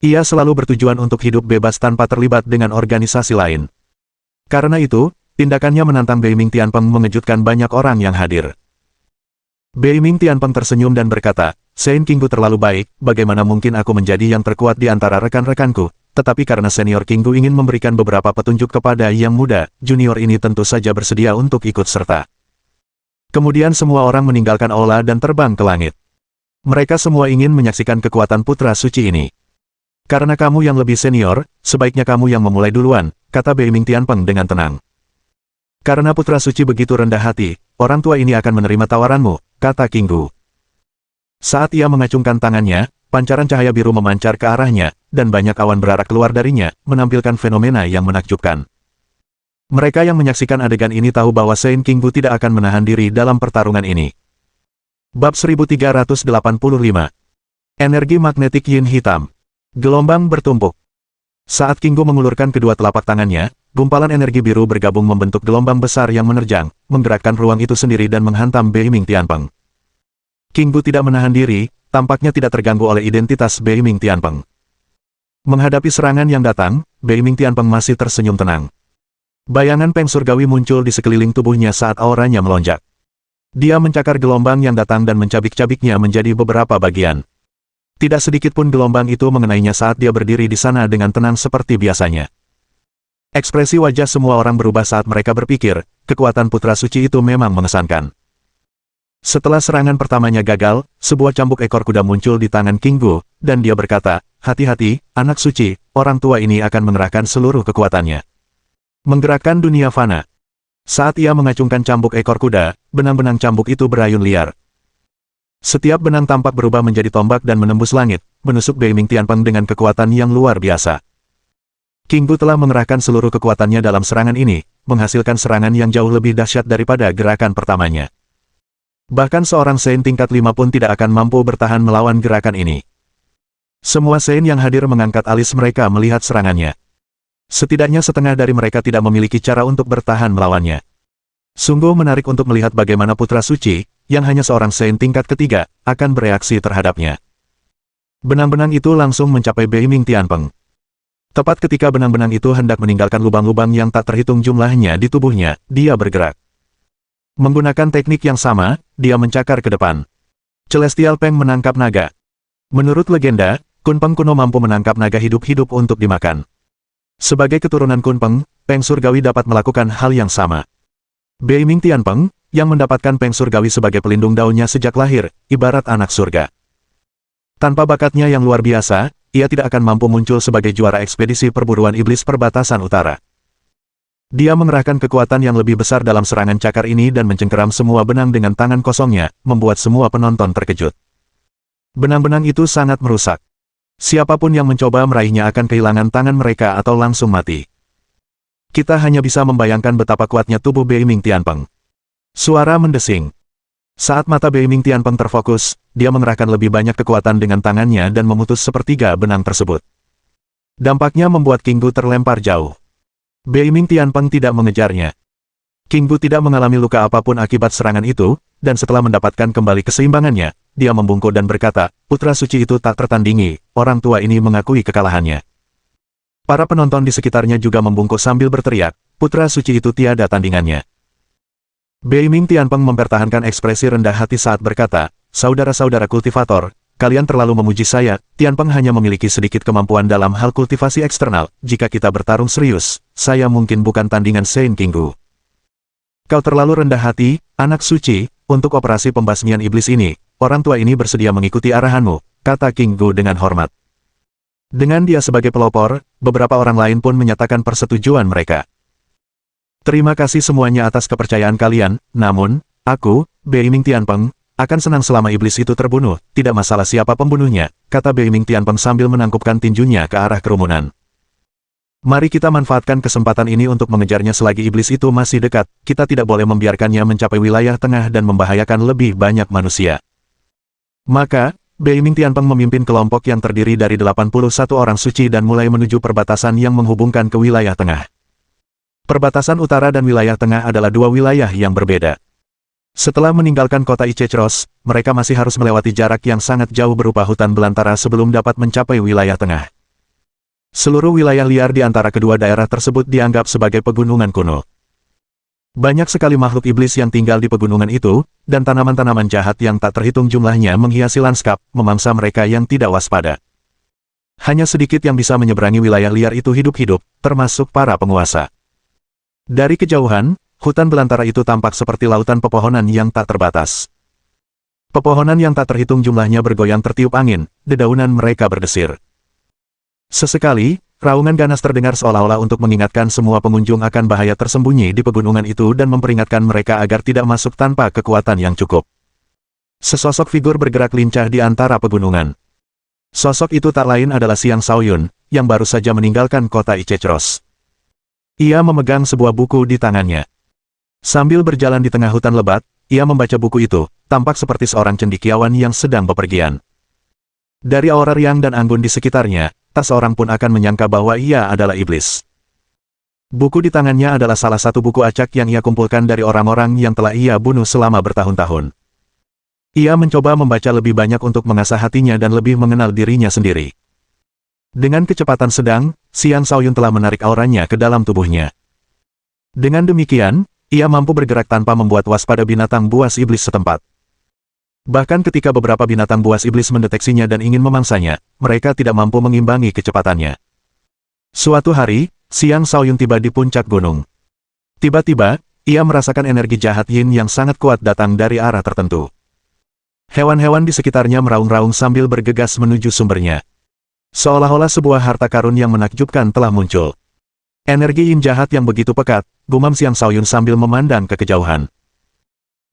Ia selalu bertujuan untuk hidup bebas tanpa terlibat dengan organisasi lain. Karena itu, tindakannya menantang Beiming Tianpeng mengejutkan banyak orang yang hadir. Beiming Tianpeng tersenyum dan berkata, "Sein King Gu terlalu baik, bagaimana mungkin aku menjadi yang terkuat di antara rekan-rekanku? Tetapi karena senior King Gu ingin memberikan beberapa petunjuk kepada yang muda, junior ini tentu saja bersedia untuk ikut serta." Kemudian semua orang meninggalkan aula dan terbang ke langit. Mereka semua ingin menyaksikan kekuatan putra suci ini. "Karena kamu yang lebih senior, sebaiknya kamu yang memulai duluan," kata Beiming Tianpeng dengan tenang. "Karena putra suci begitu rendah hati, orang tua ini akan menerima tawaranmu," kata King Gu. Saat ia mengacungkan tangannya, pancaran cahaya biru memancar ke arahnya, dan banyak awan berarak keluar darinya, menampilkan fenomena yang menakjubkan. Mereka yang menyaksikan adegan ini tahu bahwa Saint Kinggu tidak akan menahan diri dalam pertarungan ini. Bab 1385. Energi magnetik yin hitam. Gelombang bertumpuk. Saat Kinggu mengulurkan kedua telapak tangannya, gumpalan energi biru bergabung membentuk gelombang besar yang menerjang, menggerakkan ruang itu sendiri dan menghantam Beiming Tianpeng. Kinggu tidak menahan diri, tampaknya tidak terganggu oleh identitas Beiming Tianpeng. Menghadapi serangan yang datang, Beiming Tianpeng masih tersenyum tenang. Bayangan peng surgawi muncul di sekeliling tubuhnya saat auranya melonjak. Dia mencakar gelombang yang datang dan mencabik-cabiknya menjadi beberapa bagian. Tidak sedikit pun gelombang itu mengenainya saat dia berdiri di sana dengan tenang seperti biasanya. Ekspresi wajah semua orang berubah saat mereka berpikir, kekuatan putra suci itu memang mengesankan. Setelah serangan pertamanya gagal, sebuah cambuk ekor kuda muncul di tangan Kinggu, dan dia berkata, "Hati-hati, anak suci, orang tua ini akan mengerahkan seluruh kekuatannya. Menggerakkan dunia fana." Saat ia mengacungkan cambuk ekor kuda, benang-benang cambuk itu berayun liar. Setiap benang tampak berubah menjadi tombak dan menembus langit, menusuk Beiming Tianpeng dengan kekuatan yang luar biasa. Kinggu telah mengerahkan seluruh kekuatannya dalam serangan ini, menghasilkan serangan yang jauh lebih dahsyat daripada gerakan pertamanya. Bahkan seorang Saint tingkat 5 pun tidak akan mampu bertahan melawan gerakan ini. Semua Saint yang hadir mengangkat alis mereka melihat serangannya. Setidaknya setengah dari mereka tidak memiliki cara untuk bertahan melawannya. Sungguh menarik untuk melihat bagaimana putra suci, yang hanya seorang Saint tingkat ketiga, akan bereaksi terhadapnya. Benang-benang itu langsung mencapai Beiming Tianpeng. Tepat ketika benang-benang itu hendak meninggalkan lubang-lubang yang tak terhitung jumlahnya di tubuhnya, dia bergerak. Menggunakan teknik yang sama, dia mencakar ke depan. Celestial Peng menangkap naga. Menurut legenda, Kunpeng kuno mampu menangkap naga hidup-hidup untuk dimakan. Sebagai keturunan Kunpeng, Peng Surgawi dapat melakukan hal yang sama. Beiming Tianpeng, yang mendapatkan Peng Surgawi sebagai pelindung daunnya sejak lahir, ibarat anak surga. Tanpa bakatnya yang luar biasa, ia tidak akan mampu muncul sebagai juara ekspedisi perburuan iblis perbatasan utara. Dia mengerahkan kekuatan yang lebih besar dalam serangan cakar ini dan mencengkeram semua benang dengan tangan kosongnya, membuat semua penonton terkejut. Benang-benang itu sangat merusak. Siapapun yang mencoba meraihnya akan kehilangan tangan mereka atau langsung mati. Kita hanya bisa membayangkan betapa kuatnya tubuh Beiming Tianpeng. Suara mendesing. Saat mata Beiming Tianpeng terfokus, dia mengerahkan lebih banyak kekuatan dengan tangannya dan memutus sepertiga benang tersebut. Dampaknya membuat Kinggu terlempar jauh. Beiming Tianpeng tidak mengejarnya. Kinggu tidak mengalami luka apapun akibat serangan itu, dan setelah mendapatkan kembali keseimbangannya, dia membungkuk dan berkata, "Putra suci itu tak tertandingi, orang tua ini mengakui kekalahannya." Para penonton di sekitarnya juga membungkuk sambil berteriak, "Putra suci itu tiada tandingannya." Beiming Tianpeng mempertahankan ekspresi rendah hati saat berkata, "Saudara-saudara kultivator, kalian terlalu memuji saya, Tianpeng hanya memiliki sedikit kemampuan dalam hal kultivasi eksternal, jika kita bertarung serius, saya mungkin bukan tandingan Saint Kinggu. Kau terlalu rendah hati, anak suci, untuk operasi pembasmian iblis ini, orang tua ini bersedia mengikuti arahanmu," kata Kinggu dengan hormat. Dengan dia sebagai pelopor, beberapa orang lain pun menyatakan persetujuan mereka. "Terima kasih semuanya atas kepercayaan kalian, namun, aku, Beiming Tianpeng, akan senang selama iblis itu terbunuh, tidak masalah siapa pembunuhnya," kata Beiming Tianpeng sambil menangkupkan tinjunya ke arah kerumunan. "Mari kita manfaatkan kesempatan ini untuk mengejarnya selagi iblis itu masih dekat, kita tidak boleh membiarkannya mencapai wilayah tengah dan membahayakan lebih banyak manusia." Maka, Beiming Tianpeng memimpin kelompok yang terdiri dari 81 orang suci dan mulai menuju perbatasan yang menghubungkan ke wilayah tengah. Perbatasan utara dan wilayah tengah adalah dua wilayah yang berbeda. Setelah meninggalkan kota Ichechros, mereka masih harus melewati jarak yang sangat jauh berupa hutan belantara sebelum dapat mencapai wilayah tengah. Seluruh wilayah liar di antara kedua daerah tersebut dianggap sebagai pegunungan kuno. Banyak sekali makhluk iblis yang tinggal di pegunungan itu, dan tanaman-tanaman jahat yang tak terhitung jumlahnya menghiasi lanskap, memangsa mereka yang tidak waspada. Hanya sedikit yang bisa menyeberangi wilayah liar itu hidup-hidup, termasuk para penguasa. Dari kejauhan, hutan belantara itu tampak seperti lautan pepohonan yang tak terbatas. Pepohonan yang tak terhitung jumlahnya bergoyang tertiup angin, dedaunan mereka berdesir. Sesekali, raungan ganas terdengar seolah-olah untuk mengingatkan semua pengunjung akan bahaya tersembunyi di pegunungan itu dan memperingatkan mereka agar tidak masuk tanpa kekuatan yang cukup. Sesosok figur bergerak lincah di antara pegunungan. Sosok itu tak lain adalah Xiang Shaoyun, yang baru saja meninggalkan kota Ichechros. Ia memegang sebuah buku di tangannya. Sambil berjalan di tengah hutan lebat, ia membaca buku itu, tampak seperti seorang cendekiawan yang sedang bepergian. Dari aura riang dan anggun di sekitarnya, tak seorang pun akan menyangka bahwa ia adalah iblis. Buku di tangannya adalah salah satu buku acak yang ia kumpulkan dari orang-orang yang telah ia bunuh selama bertahun-tahun. Ia mencoba membaca lebih banyak untuk mengasah hatinya dan lebih mengenal dirinya sendiri. Dengan kecepatan sedang, Xiang Shaoyun telah menarik auranya ke dalam tubuhnya. Dengan demikian, ia mampu bergerak tanpa membuat waspada binatang buas iblis setempat. Bahkan ketika beberapa binatang buas iblis mendeteksinya dan ingin memangsanya, mereka tidak mampu mengimbangi kecepatannya. Suatu hari, Xiang Shaoyun tiba di puncak gunung. Tiba-tiba, ia merasakan energi jahat yin yang sangat kuat datang dari arah tertentu. Hewan-hewan di sekitarnya meraung-raung sambil bergegas menuju sumbernya. Seolah-olah sebuah harta karun yang menakjubkan telah muncul. Energi yin jahat yang begitu pekat, gumam Xiang Shaoyun sambil memandang ke kejauhan.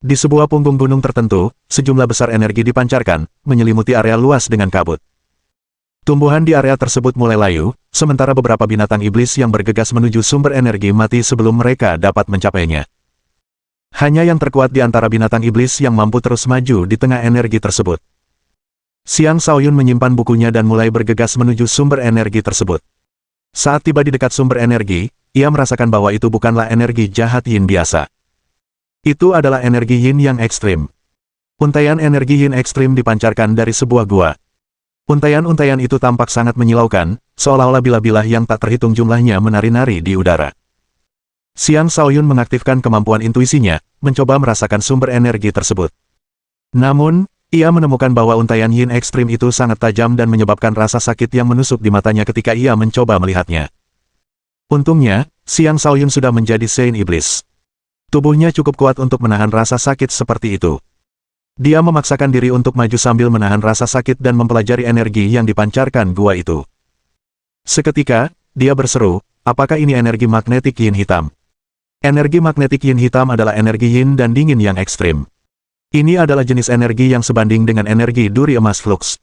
Di sebuah punggung gunung tertentu, sejumlah besar energi dipancarkan, menyelimuti area luas dengan kabut. Tumbuhan di area tersebut mulai layu, sementara beberapa binatang iblis yang bergegas menuju sumber energi mati sebelum mereka dapat mencapainya. Hanya yang terkuat di antara binatang iblis yang mampu terus maju di tengah energi tersebut. Xiang Shaoyun menyimpan bukunya dan mulai bergegas menuju sumber energi tersebut. Saat tiba di dekat sumber energi, ia merasakan bahwa itu bukanlah energi jahat yin biasa. Itu adalah energi yin yang ekstrim. Untaian energi yin ekstrim dipancarkan dari sebuah gua. Untaian-untaian itu tampak sangat menyilaukan, seolah-olah bilah-bilah yang tak terhitung jumlahnya menari-nari di udara. Xiang Shaoyun mengaktifkan kemampuan intuisinya, mencoba merasakan sumber energi tersebut. Namun, ia menemukan bahwa untaian yin ekstrim itu sangat tajam dan menyebabkan rasa sakit yang menusuk di matanya ketika ia mencoba melihatnya. Untungnya, Xiang Shaoyun sudah menjadi Sein Iblis. Tubuhnya cukup kuat untuk menahan rasa sakit seperti itu. Dia memaksakan diri untuk maju sambil menahan rasa sakit dan mempelajari energi yang dipancarkan gua itu. Seketika, dia berseru, apakah ini energi magnetik yin hitam? Energi magnetik yin hitam adalah energi yin dan dingin yang ekstrim. Ini adalah jenis energi yang sebanding dengan energi duri emas flux.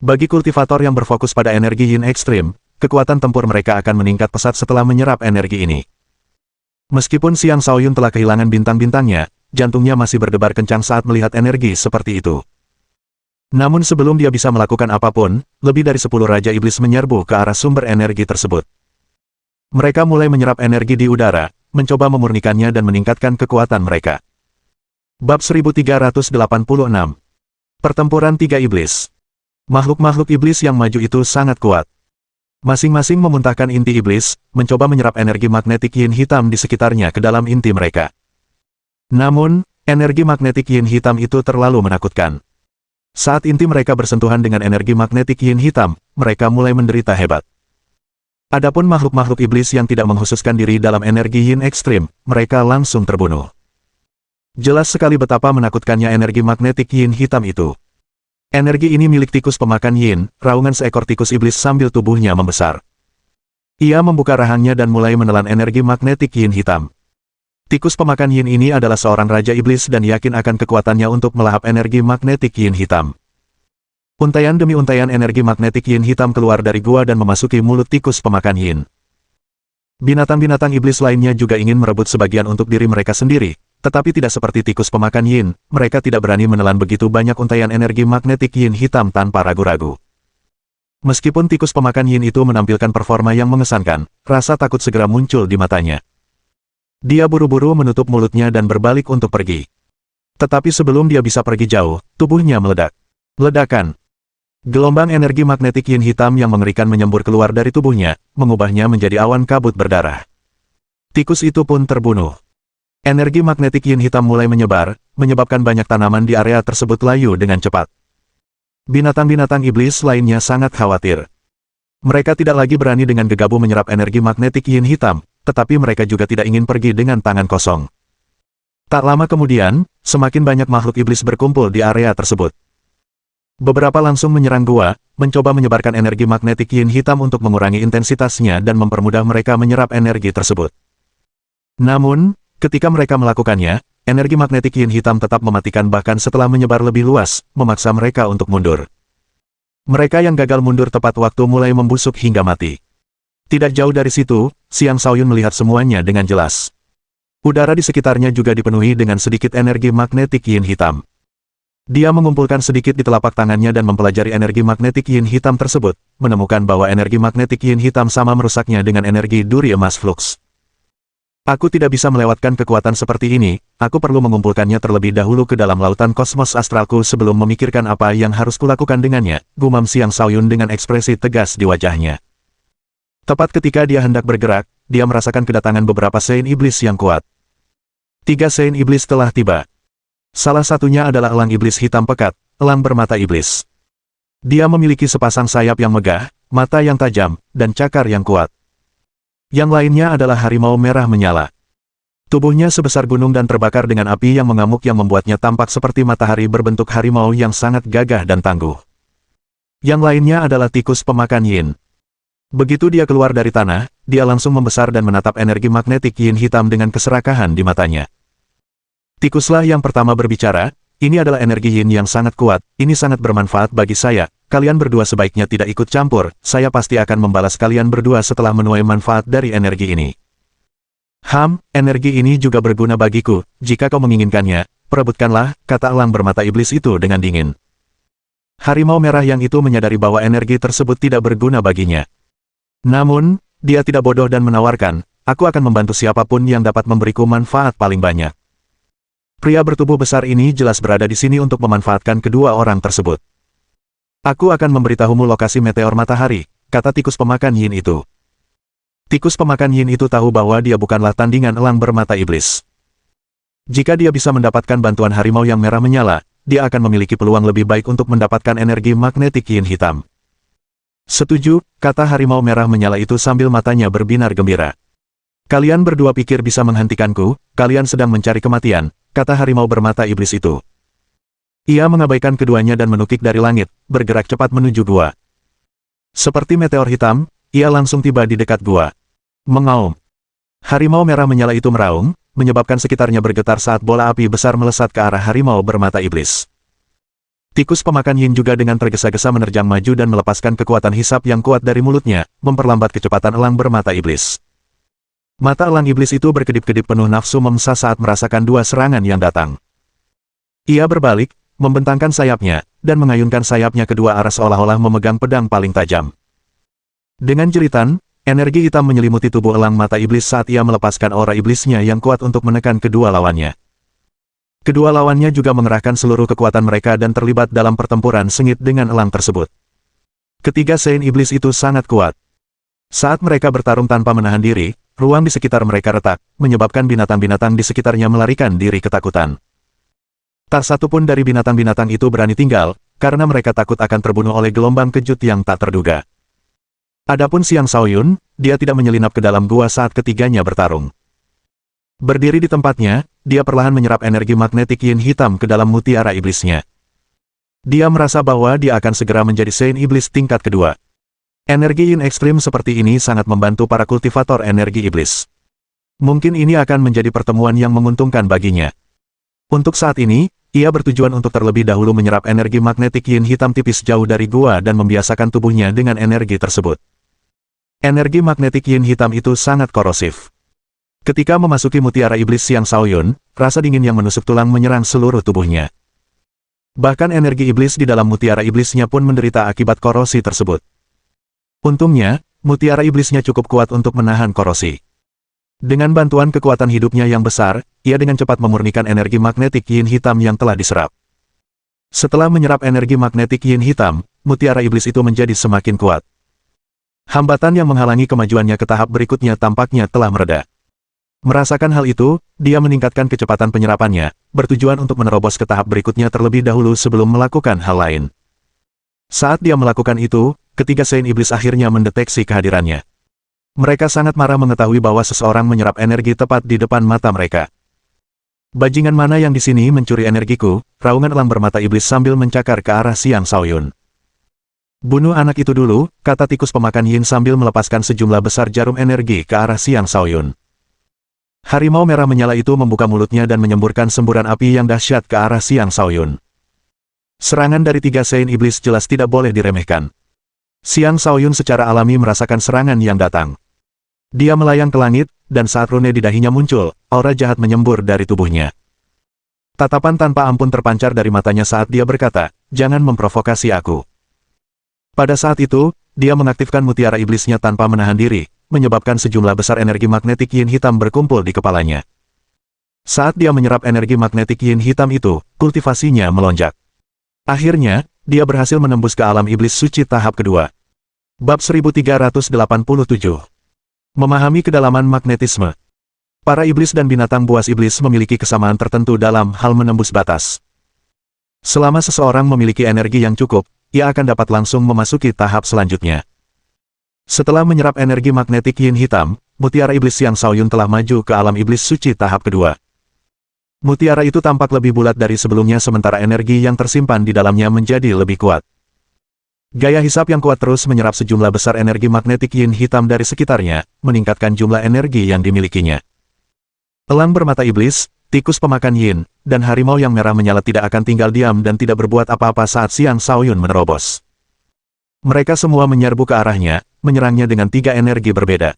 Bagi kultivator yang berfokus pada energi yin ekstrim, kekuatan tempur mereka akan meningkat pesat setelah menyerap energi ini. Meskipun Xiang Shaoyun telah kehilangan bintang-bintangnya, jantungnya masih berdebar kencang saat melihat energi seperti itu. Namun sebelum dia bisa melakukan apapun, lebih dari 10 Raja Iblis menyerbu ke arah sumber energi tersebut. Mereka mulai menyerap energi di udara, mencoba memurnikannya dan meningkatkan kekuatan mereka. Bab 1386. Pertempuran Tiga Iblis. Makhluk-makhluk iblis yang maju itu sangat kuat. Masing-masing memuntahkan inti iblis, mencoba menyerap energi magnetik yin hitam di sekitarnya ke dalam inti mereka. Namun, energi magnetik yin hitam itu terlalu menakutkan. Saat inti mereka bersentuhan dengan energi magnetik yin hitam, mereka mulai menderita hebat. Adapun makhluk-makhluk iblis yang tidak menghususkan diri dalam energi yin ekstrim, mereka langsung terbunuh. Jelas sekali betapa menakutkannya energi magnetik yin hitam itu. Energi ini milik tikus pemakan yin, raungan seekor tikus iblis sambil tubuhnya membesar. Ia membuka rahangnya dan mulai menelan energi magnetik yin hitam. Tikus pemakan yin ini adalah seorang raja iblis dan yakin akan kekuatannya untuk melahap energi magnetik yin hitam. Untaian demi untaian energi magnetik yin hitam keluar dari gua dan memasuki mulut tikus pemakan yin. Binatang-binatang iblis lainnya juga ingin merebut sebagian untuk diri mereka sendiri, tetapi tidak seperti tikus pemakan yin, mereka tidak berani menelan begitu banyak untaian energi magnetik yin hitam tanpa ragu-ragu. Meskipun tikus pemakan yin itu menampilkan performa yang mengesankan, rasa takut segera muncul di matanya. Dia buru-buru menutup mulutnya dan berbalik untuk pergi. Tetapi sebelum dia bisa pergi jauh, tubuhnya meledak. Ledakan. Gelombang energi magnetik yin hitam yang mengerikan menyembur keluar dari tubuhnya, mengubahnya menjadi awan kabut berdarah. Tikus itu pun terbunuh. Energi magnetik yin hitam mulai menyebar, menyebabkan banyak tanaman di area tersebut layu dengan cepat. Binatang-binatang iblis lainnya sangat khawatir. Mereka tidak lagi berani dengan gegabah menyerap energi magnetik yin hitam, tetapi mereka juga tidak ingin pergi dengan tangan kosong. Tak lama kemudian, semakin banyak makhluk iblis berkumpul di area tersebut. Beberapa langsung menyerang gua, mencoba menyebarkan energi magnetik yin hitam untuk mengurangi intensitasnya dan mempermudah mereka menyerap energi tersebut. Namun, ketika mereka melakukannya, energi magnetik yin hitam tetap mematikan bahkan setelah menyebar lebih luas, memaksa mereka untuk mundur. Mereka yang gagal mundur tepat waktu mulai membusuk hingga mati. Tidak jauh dari situ, Xiang Shaoyun melihat semuanya dengan jelas. Udara di sekitarnya juga dipenuhi dengan sedikit energi magnetik yin hitam. Dia mengumpulkan sedikit di telapak tangannya dan mempelajari energi magnetik yin hitam tersebut, menemukan bahwa energi magnetik yin hitam sama merusaknya dengan energi duri emas flux. Aku tidak bisa melewatkan kekuatan seperti ini, aku perlu mengumpulkannya terlebih dahulu ke dalam lautan kosmos astralku sebelum memikirkan apa yang harus kulakukan dengannya, gumam Xiang Shaoyun dengan ekspresi tegas di wajahnya. Tepat ketika dia hendak bergerak, dia merasakan kedatangan beberapa Sein Iblis yang kuat. 3 Sein Iblis telah tiba. Salah satunya adalah elang iblis hitam pekat, elang bermata iblis. Dia memiliki sepasang sayap yang megah, mata yang tajam, dan cakar yang kuat. Yang lainnya adalah harimau merah menyala. Tubuhnya sebesar gunung dan terbakar dengan api yang mengamuk yang membuatnya tampak seperti matahari berbentuk harimau yang sangat gagah dan tangguh. Yang lainnya adalah tikus pemakan yin. Begitu dia keluar dari tanah, dia langsung membesar dan menatap energi magnetik yin hitam dengan keserakahan di matanya. Tikuslah yang pertama berbicara, ini adalah energi yin yang sangat kuat, ini sangat bermanfaat bagi saya, kalian berdua sebaiknya tidak ikut campur, saya pasti akan membalas kalian berdua setelah menuai manfaat dari energi ini. Energi ini juga berguna bagiku, jika kau menginginkannya, perebutkanlah, kata elang bermata iblis itu dengan dingin. Harimau merah yang itu menyadari bahwa energi tersebut tidak berguna baginya. Namun, dia tidak bodoh dan menawarkan, aku akan membantu siapapun yang dapat memberiku manfaat paling banyak. Pria bertubuh besar ini jelas berada di sini untuk memanfaatkan kedua orang tersebut. Aku akan memberitahumu lokasi meteor matahari, kata tikus pemakan yin itu. Tikus pemakan yin itu tahu bahwa dia bukanlah tandingan elang bermata iblis. Jika dia bisa mendapatkan bantuan harimau yang merah menyala, dia akan memiliki peluang lebih baik untuk mendapatkan energi magnetik yin hitam. Setuju, kata harimau merah menyala itu sambil matanya berbinar gembira. Kalian berdua pikir bisa menghentikanku, kalian sedang mencari kematian, kata harimau bermata iblis itu. Ia mengabaikan keduanya dan menukik dari langit, bergerak cepat menuju gua. Seperti meteor hitam, ia langsung tiba di dekat gua. Mengaum. Harimau merah menyala itu meraung, menyebabkan sekitarnya bergetar saat bola api besar melesat ke arah harimau bermata iblis. Tikus pemakan yin juga dengan tergesa-gesa menerjang maju dan melepaskan kekuatan hisap yang kuat dari mulutnya, memperlambat kecepatan elang bermata iblis. Mata elang iblis itu berkedip-kedip penuh nafsu memsah saat merasakan dua serangan yang datang. Ia berbalik, membentangkan sayapnya, dan mengayunkan sayapnya kedua arah seolah-olah memegang pedang paling tajam. Dengan jeritan, energi hitam menyelimuti tubuh elang mata iblis saat ia melepaskan aura iblisnya yang kuat untuk menekan kedua lawannya. Kedua lawannya juga mengerahkan seluruh kekuatan mereka dan terlibat dalam pertempuran sengit dengan elang tersebut. Ketiga Sein iblis itu sangat kuat. Saat mereka bertarung tanpa menahan diri, ruang di sekitar mereka retak, menyebabkan binatang-binatang di sekitarnya melarikan diri ketakutan. Tak satu pun dari binatang-binatang itu berani tinggal, karena mereka takut akan terbunuh oleh gelombang kejut yang tak terduga. Adapun Xiang Shaoyun, dia tidak menyelinap ke dalam gua saat ketiganya bertarung. Berdiri di tempatnya, dia perlahan menyerap energi magnetik yin hitam ke dalam mutiara iblisnya. Dia merasa bahwa dia akan segera menjadi Sein iblis tingkat kedua. Energi yin ekstrim seperti ini sangat membantu para kultivator energi iblis. Mungkin ini akan menjadi pertemuan yang menguntungkan baginya. Untuk saat ini, ia bertujuan untuk terlebih dahulu menyerap energi magnetik yin hitam tipis jauh dari gua dan membiasakan tubuhnya dengan energi tersebut. Energi magnetik yin hitam itu sangat korosif. Ketika memasuki mutiara iblis Xiang Shaoyun, rasa dingin yang menusuk tulang menyerang seluruh tubuhnya. Bahkan energi iblis di dalam mutiara iblisnya pun menderita akibat korosi tersebut. Untungnya, mutiara iblisnya cukup kuat untuk menahan korosi. Dengan bantuan kekuatan hidupnya yang besar, ia dengan cepat memurnikan energi magnetik yin hitam yang telah diserap. Setelah menyerap energi magnetik yin hitam, mutiara iblis itu menjadi semakin kuat. Hambatan yang menghalangi kemajuannya ke tahap berikutnya tampaknya telah mereda. Merasakan hal itu, dia meningkatkan kecepatan penyerapannya, bertujuan untuk menerobos ke tahap berikutnya terlebih dahulu sebelum melakukan hal lain. Saat dia melakukan itu, ketiga Sein iblis akhirnya mendeteksi kehadirannya. Mereka sangat marah mengetahui bahwa seseorang menyerap energi tepat di depan mata mereka. Bajingan mana yang di sini mencuri energiku, raungan elang bermata iblis sambil mencakar ke arah Xiang Shaoyun. Bunuh anak itu dulu, kata tikus pemakan yin sambil melepaskan sejumlah besar jarum energi ke arah Xiang Shaoyun. Harimau merah menyala itu membuka mulutnya dan menyemburkan semburan api yang dahsyat ke arah Xiang Shaoyun. Serangan dari tiga Sein iblis jelas tidak boleh diremehkan. Xiang Shaoyun secara alami merasakan serangan yang datang. Dia melayang ke langit, dan saat rune di dahinya muncul, aura jahat menyembur dari tubuhnya. Tatapan tanpa ampun terpancar dari matanya saat dia berkata, "Jangan memprovokasi aku." Pada saat itu, dia mengaktifkan mutiara iblisnya tanpa menahan diri, menyebabkan sejumlah besar energi magnetik yin hitam berkumpul di kepalanya. Saat dia menyerap energi magnetik yin hitam itu, kultivasinya melonjak. Akhirnya, dia berhasil menembus ke alam iblis suci tahap kedua. Bab 1387. Memahami kedalaman magnetisme. Para iblis dan binatang buas iblis memiliki kesamaan tertentu dalam hal menembus batas. Selama seseorang memiliki energi yang cukup, ia akan dapat langsung memasuki tahap selanjutnya. Setelah menyerap energi magnetik yin hitam, mutiara iblis Xiang Shaoyun telah maju ke alam iblis suci tahap kedua. Mutiara itu tampak lebih bulat dari sebelumnya sementara energi yang tersimpan di dalamnya menjadi lebih kuat. Gaya hisap yang kuat terus menyerap sejumlah besar energi magnetik yin hitam dari sekitarnya, meningkatkan jumlah energi yang dimilikinya. Elang bermata iblis, tikus pemakan yin, dan harimau yang merah menyala tidak akan tinggal diam dan tidak berbuat apa-apa saat Xiang Shaoyun menerobos. Mereka semua menyerbu ke arahnya, menyerangnya dengan 3 energi berbeda.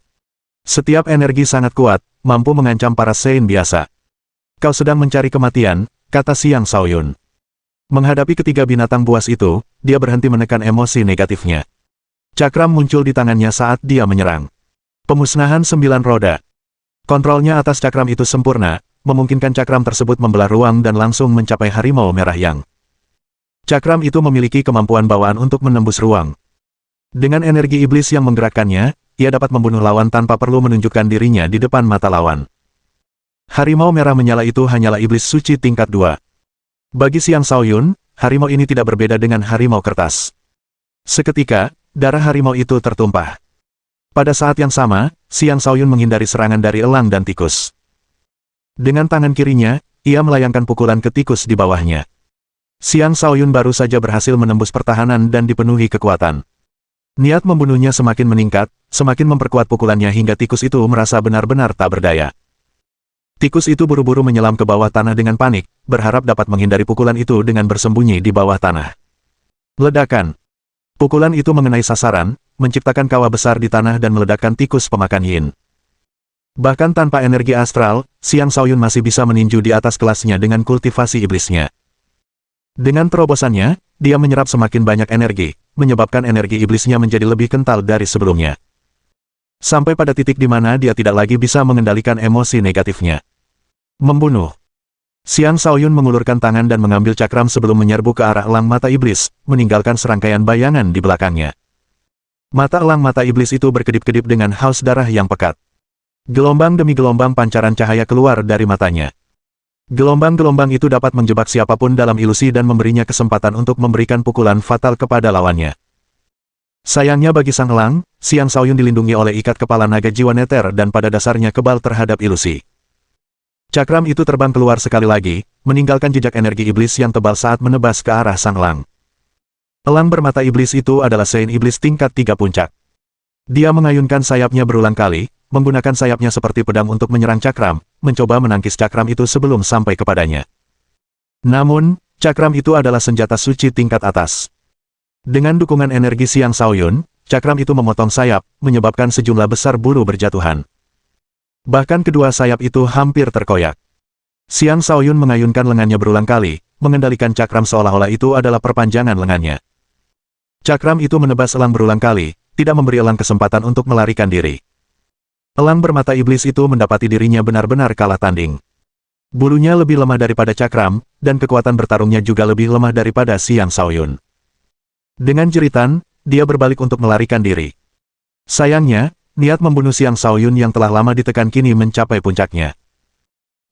Setiap energi sangat kuat, mampu mengancam para Sein biasa. "Kau sedang mencari kematian," kata Xiang Shaoyun. Menghadapi ketiga binatang buas itu, dia berhenti menekan emosi negatifnya. Cakram muncul di tangannya saat dia menyerang. Pemusnahan 9 roda. Kontrolnya atas cakram itu sempurna, memungkinkan cakram tersebut membelah ruang dan langsung mencapai harimau merah yang. Cakram itu memiliki kemampuan bawaan untuk menembus ruang. Dengan energi iblis yang menggerakkannya, ia dapat membunuh lawan tanpa perlu menunjukkan dirinya di depan mata lawan. Harimau merah menyala itu hanyalah iblis suci tingkat 2. Bagi Xiang Shaoyun, harimau ini tidak berbeda dengan harimau kertas. Seketika, darah harimau itu tertumpah. Pada saat yang sama, Xiang Shaoyun menghindari serangan dari elang dan tikus. Dengan tangan kirinya, ia melayangkan pukulan ke tikus di bawahnya. Xiang Shaoyun baru saja berhasil menembus pertahanan dan dipenuhi kekuatan. Niat membunuhnya semakin meningkat, semakin memperkuat pukulannya hingga tikus itu merasa benar-benar tak berdaya. Tikus itu buru-buru menyelam ke bawah tanah dengan panik, berharap dapat menghindari pukulan itu dengan bersembunyi di bawah tanah. Ledakan. Pukulan itu mengenai sasaran, menciptakan kawah besar di tanah dan meledakkan tikus pemakan yin. Bahkan tanpa energi astral, Xiang Shaoyun masih bisa meninju di atas kelasnya dengan kultivasi iblisnya. Dengan terobosannya, dia menyerap semakin banyak energi, menyebabkan energi iblisnya menjadi lebih kental dari sebelumnya. Sampai pada titik di mana dia tidak lagi bisa mengendalikan emosi negatifnya. Membunuh. Xiang Shaoyun mengulurkan tangan dan mengambil cakram sebelum menyerbu ke arah elang mata iblis, meninggalkan serangkaian bayangan di belakangnya. Mata elang mata iblis itu berkedip-kedip dengan haus darah yang pekat. Gelombang demi gelombang pancaran cahaya keluar dari matanya. Gelombang-gelombang itu dapat menjebak siapapun dalam ilusi dan memberinya kesempatan untuk memberikan pukulan fatal kepada lawannya. Sayangnya bagi sang elang, Xiang Shaoyun dilindungi oleh ikat kepala naga jiwa neter dan pada dasarnya kebal terhadap ilusi. Cakram itu terbang keluar sekali lagi, meninggalkan jejak energi iblis yang tebal saat menebas ke arah sang elang. Elang bermata iblis itu adalah Sein iblis tingkat 3 puncak. Dia mengayunkan sayapnya berulang kali, menggunakan sayapnya seperti pedang untuk menyerang cakram, mencoba menangkis cakram itu sebelum sampai kepadanya. Namun, cakram itu adalah senjata suci tingkat atas. Dengan dukungan energi Xiang Shaoyun, cakram itu memotong sayap, menyebabkan sejumlah besar bulu berjatuhan. Bahkan kedua sayap itu hampir terkoyak. Xiang Shaoyun mengayunkan lengannya berulang kali, mengendalikan cakram seolah-olah itu adalah perpanjangan lengannya. Cakram itu menebas elang berulang kali, tidak memberi elang kesempatan untuk melarikan diri. Elang bermata iblis itu mendapati dirinya benar-benar kalah tanding. Bulunya lebih lemah daripada cakram, dan kekuatan bertarungnya juga lebih lemah daripada Xiang Shaoyun. Dengan jeritan, dia berbalik untuk melarikan diri. Sayangnya, niat membunuh Xiang Shaoyun yang telah lama ditekan kini mencapai puncaknya.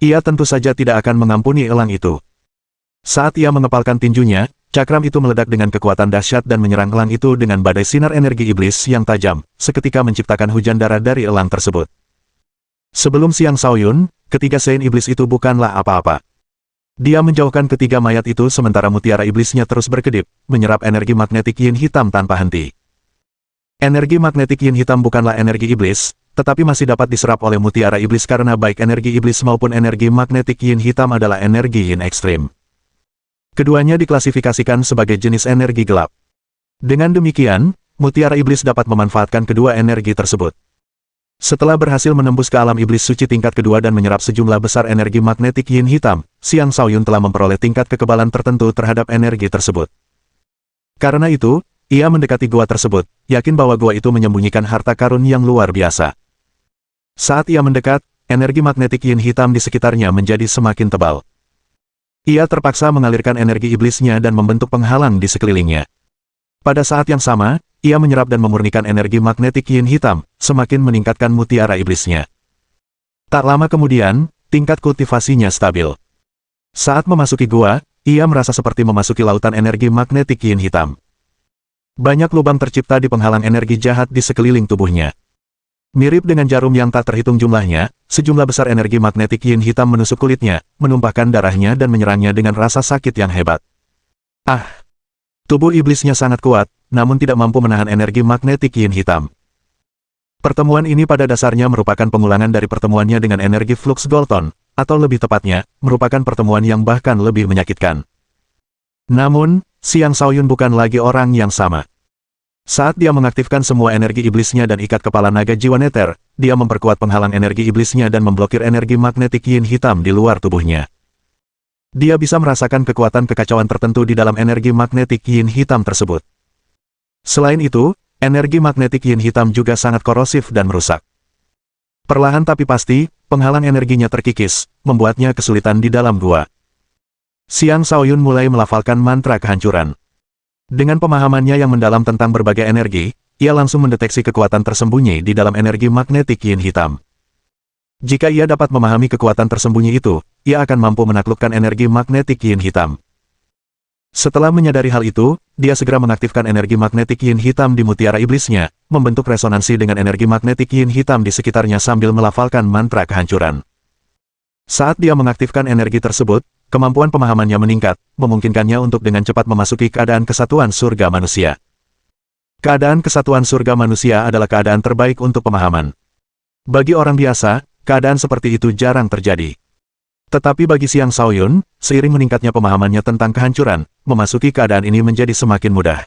Ia tentu saja tidak akan mengampuni elang itu. Saat ia mengepalkan tinjunya, cakram itu meledak dengan kekuatan dahsyat dan menyerang elang itu dengan badai sinar energi iblis yang tajam, seketika menciptakan hujan darah dari elang tersebut. Sebelum Xiang Shaoyun, ketiga Sein iblis itu bukanlah apa-apa. Dia menjauhkan ketiga mayat itu sementara mutiara iblisnya terus berkedip, menyerap energi magnetik yin hitam tanpa henti. Energi magnetik yin hitam bukanlah energi iblis, tetapi masih dapat diserap oleh mutiara iblis karena baik energi iblis maupun energi magnetik yin hitam adalah energi yin ekstrim. Keduanya diklasifikasikan sebagai jenis energi gelap. Dengan demikian, mutiara iblis dapat memanfaatkan kedua energi tersebut. Setelah berhasil menembus ke alam iblis suci tingkat kedua dan menyerap sejumlah besar energi magnetik yin hitam, Xiang Shaoyun telah memperoleh tingkat kekebalan tertentu terhadap energi tersebut. Karena itu, ia mendekati gua tersebut, yakin bahwa gua itu menyembunyikan harta karun yang luar biasa. Saat ia mendekat, energi magnetik yin hitam di sekitarnya menjadi semakin tebal. Ia terpaksa mengalirkan energi iblisnya dan membentuk penghalang di sekelilingnya. Pada saat yang sama, ia menyerap dan memurnikan energi magnetik yin hitam, semakin meningkatkan mutiara iblisnya. Tak lama kemudian, tingkat kultivasinya stabil. Saat memasuki gua, ia merasa seperti memasuki lautan energi magnetik yin hitam. Banyak lubang tercipta di penghalang energi jahat di sekeliling tubuhnya. Mirip dengan jarum yang tak terhitung jumlahnya, sejumlah besar energi magnetik yin hitam menusuk kulitnya, menumpahkan darahnya dan menyerangnya dengan rasa sakit yang hebat. Tubuh iblisnya sangat kuat, namun tidak mampu menahan energi magnetik yin hitam. Pertemuan ini pada dasarnya merupakan pengulangan dari pertemuannya dengan energi flux Golton, atau lebih tepatnya, merupakan pertemuan yang bahkan lebih menyakitkan. Namun, Xiang Shaoyun bukan lagi orang yang sama. Saat dia mengaktifkan semua energi iblisnya dan ikat kepala naga jiwa neter, dia memperkuat penghalang energi iblisnya dan memblokir energi magnetik yin hitam di luar tubuhnya. Dia bisa merasakan kekuatan kekacauan tertentu di dalam energi magnetik yin hitam tersebut. Selain itu, energi magnetik yin hitam juga sangat korosif dan merusak. Perlahan tapi pasti, penghalang energinya terkikis, membuatnya kesulitan di dalam gua. Xiang Shaoyun mulai melafalkan mantra kehancuran. Dengan pemahamannya yang mendalam tentang berbagai energi, ia langsung mendeteksi kekuatan tersembunyi di dalam energi magnetik yin hitam. Jika ia dapat memahami kekuatan tersembunyi itu, ia akan mampu menaklukkan energi magnetik yin hitam. Setelah menyadari hal itu, dia segera mengaktifkan energi magnetik yin hitam di mutiara iblisnya, membentuk resonansi dengan energi magnetik yin hitam di sekitarnya sambil melafalkan mantra kehancuran. Saat dia mengaktifkan energi tersebut, kemampuan pemahamannya meningkat, memungkinkannya untuk dengan cepat memasuki keadaan kesatuan surga manusia. Keadaan kesatuan surga manusia adalah keadaan terbaik untuk pemahaman. Bagi orang biasa, keadaan seperti itu jarang terjadi. Tetapi bagi Xiang Shaoyun, seiring meningkatnya pemahamannya tentang kehancuran, memasuki keadaan ini menjadi semakin mudah.